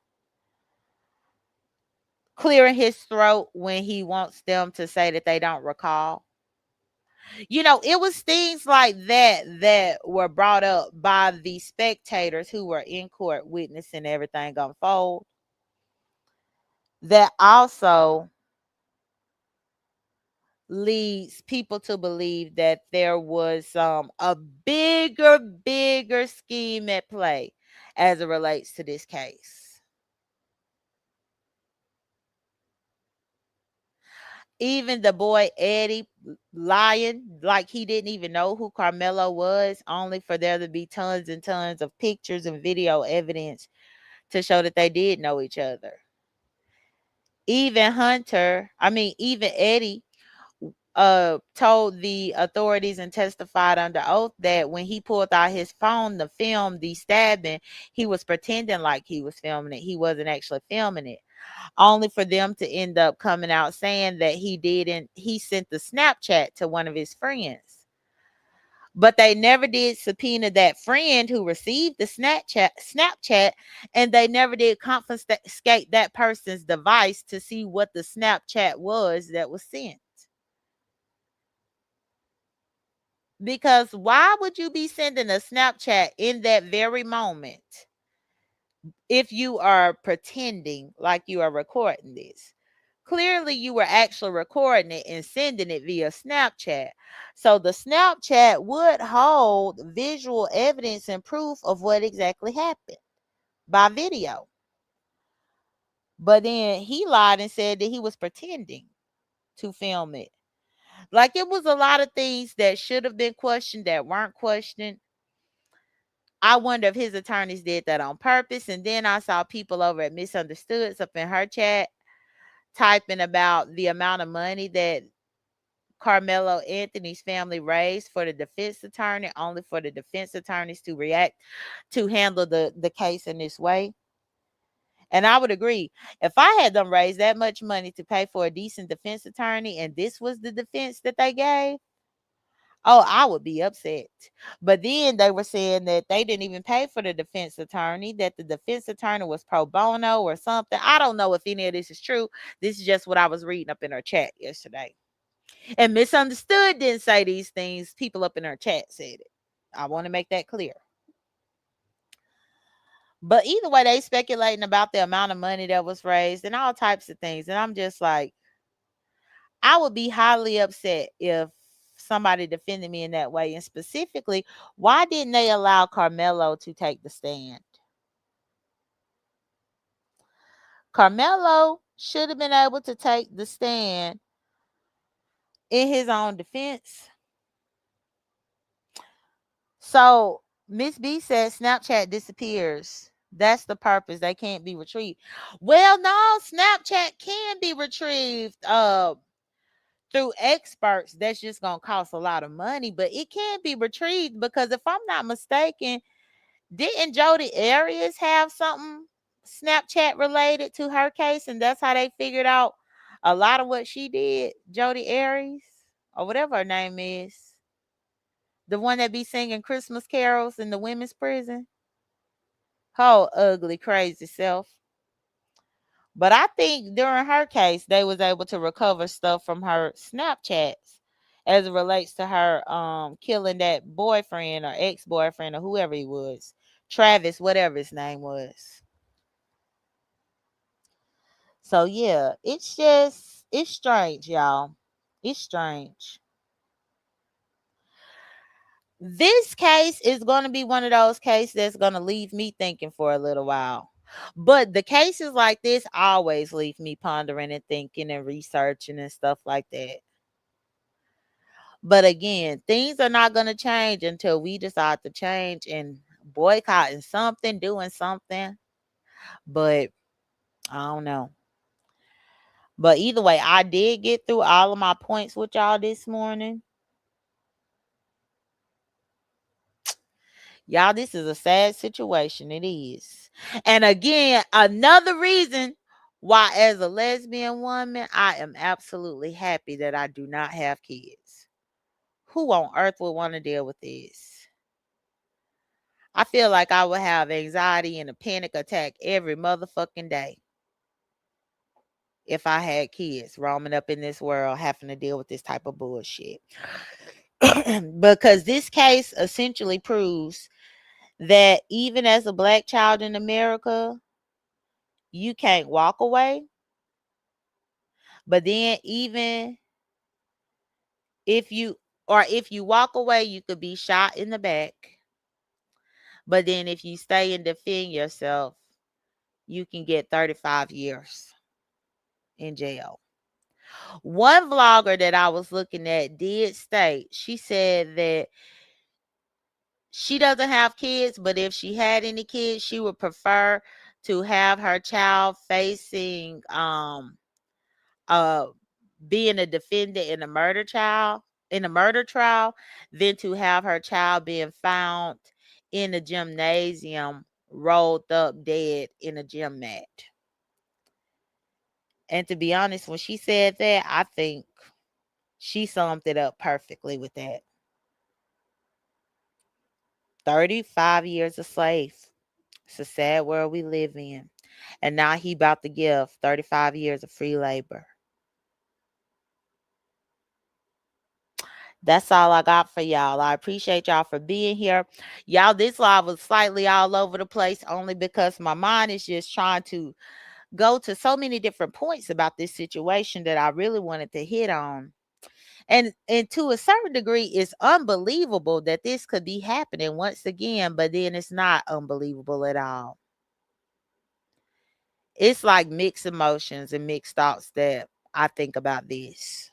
clearing his throat when he wants them to say that they don't recall. It was things like that that were brought up by the spectators who were in court witnessing everything unfold, that also leads people to believe that there was a bigger scheme at play as it relates to this case. Even the boy Eddie lying like he didn't even know who Carmelo was, only for there to be tons and tons of pictures and video evidence to show that they did know each other. Even Eddie told the authorities and testified under oath that when he pulled out his phone to film the stabbing, he was pretending like he was filming it. He wasn't actually filming it. Only for them to end up coming out saying that he sent the Snapchat to one of his friends. But they never did subpoena that friend who received the Snapchat, and they never did confiscate that person's device to see what the Snapchat was that was sent. Because why would you be sending a Snapchat in that very moment if you are pretending like you are recording this? Clearly, you were actually recording it and sending it via Snapchat. So the Snapchat would hold visual evidence and proof of what exactly happened by video. But then he lied and said that he was pretending to film it. Like, it was a lot of things that should have been questioned that weren't questioned. I wonder if his attorneys did that on purpose. And then I saw people over at Misunderstoods up in her chat typing about the amount of money that Carmelo Anthony's family raised for the defense attorney, only for the defense attorneys to react to handle the case in this way. And I would agree. If I had them raise that much money to pay for a decent defense attorney and this was the defense that they gave, oh, I would be upset. But then they were saying that they didn't even pay for the defense attorney, that the defense attorney was pro bono or something. I don't know if any of this is true. This is just what I was reading up in her chat yesterday. And Misunderstood didn't say these things. People up in her chat said it. I want to make that clear. But either way, they speculating about the amount of money that was raised and all types of things. And I'm just like, I would be highly upset if somebody defended me in that way. And specifically, why didn't they allow Carmelo to take the stand? Carmelo should have been able to take the stand in his own defense. So Miss B says Snapchat disappears. That's the purpose. They can't be retrieved. Well, no, Snapchat can be retrieved through experts. That's just gonna cost a lot of money, but it can be retrieved because if I'm not mistaken, didn't Jodi Arias have something Snapchat related to her case, and that's how they figured out a lot of what she did? Jodi Arias, or whatever her name is, the one that be singing Christmas carols in the women's prison. Her ugly, crazy self. But I think during her case, they was able to recover stuff from her Snapchats as it relates to her killing that boyfriend or ex-boyfriend or whoever he was. Travis, whatever his name was. So yeah, it's strange, y'all. It's strange. This case is going to be one of those cases that's going to leave me thinking for a little while. But the cases like this always leave me pondering and thinking and researching and stuff like that. But again, things are not going to change until we decide to change and boycotting something, doing something. But I don't know. But either way, I did get through all of my points with y'all this morning. Y'all, this is a sad situation. It is. And again, another reason why, as a lesbian woman, I am absolutely happy that I do not have kids. Who on earth would want to deal with this? I feel like I would have anxiety and a panic attack every motherfucking day if I had kids roaming up in this world having to deal with this type of bullshit. Because this case essentially proves that even as a black child in America, you can't walk away. But then even if you walk away, you could be shot in the back. But then if you stay and defend yourself, you can get 35 years in jail. One vlogger that I was looking at did state, she said that she doesn't have kids, but if she had any kids, she would prefer to have her child facing being a defendant in a murder trial than to have her child being found in a gymnasium rolled up dead in a gym mat. And to be honest, when she said that, I think she summed it up perfectly with that. 35 years a slave. It's a sad world we live in. And now he about to give 35 years of free labor. That's all I got for y'all. I appreciate y'all for being here. Y'all, this live was slightly all over the place only because my mind is just trying to go to so many different points about this situation that I really wanted to hit on. And to a certain degree, it's unbelievable that this could be happening once again, but then it's not unbelievable at all. It's like mixed emotions and mixed thoughts that I think about this.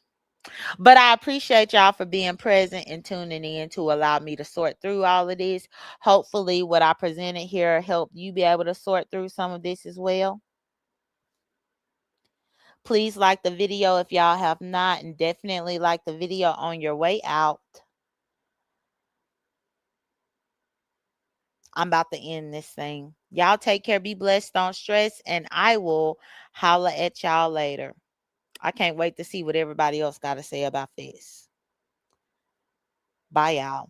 But I appreciate y'all for being present and tuning in to allow me to sort through all of this. Hopefully, what I presented here helped you be able to sort through some of this as well. Please like the video if y'all have not, and definitely like the video on your way out. I'm about to end this thing. Y'all take care, be blessed, don't stress, and I will holla at y'all later. I can't wait to see what everybody else got to say about this. Bye, y'all.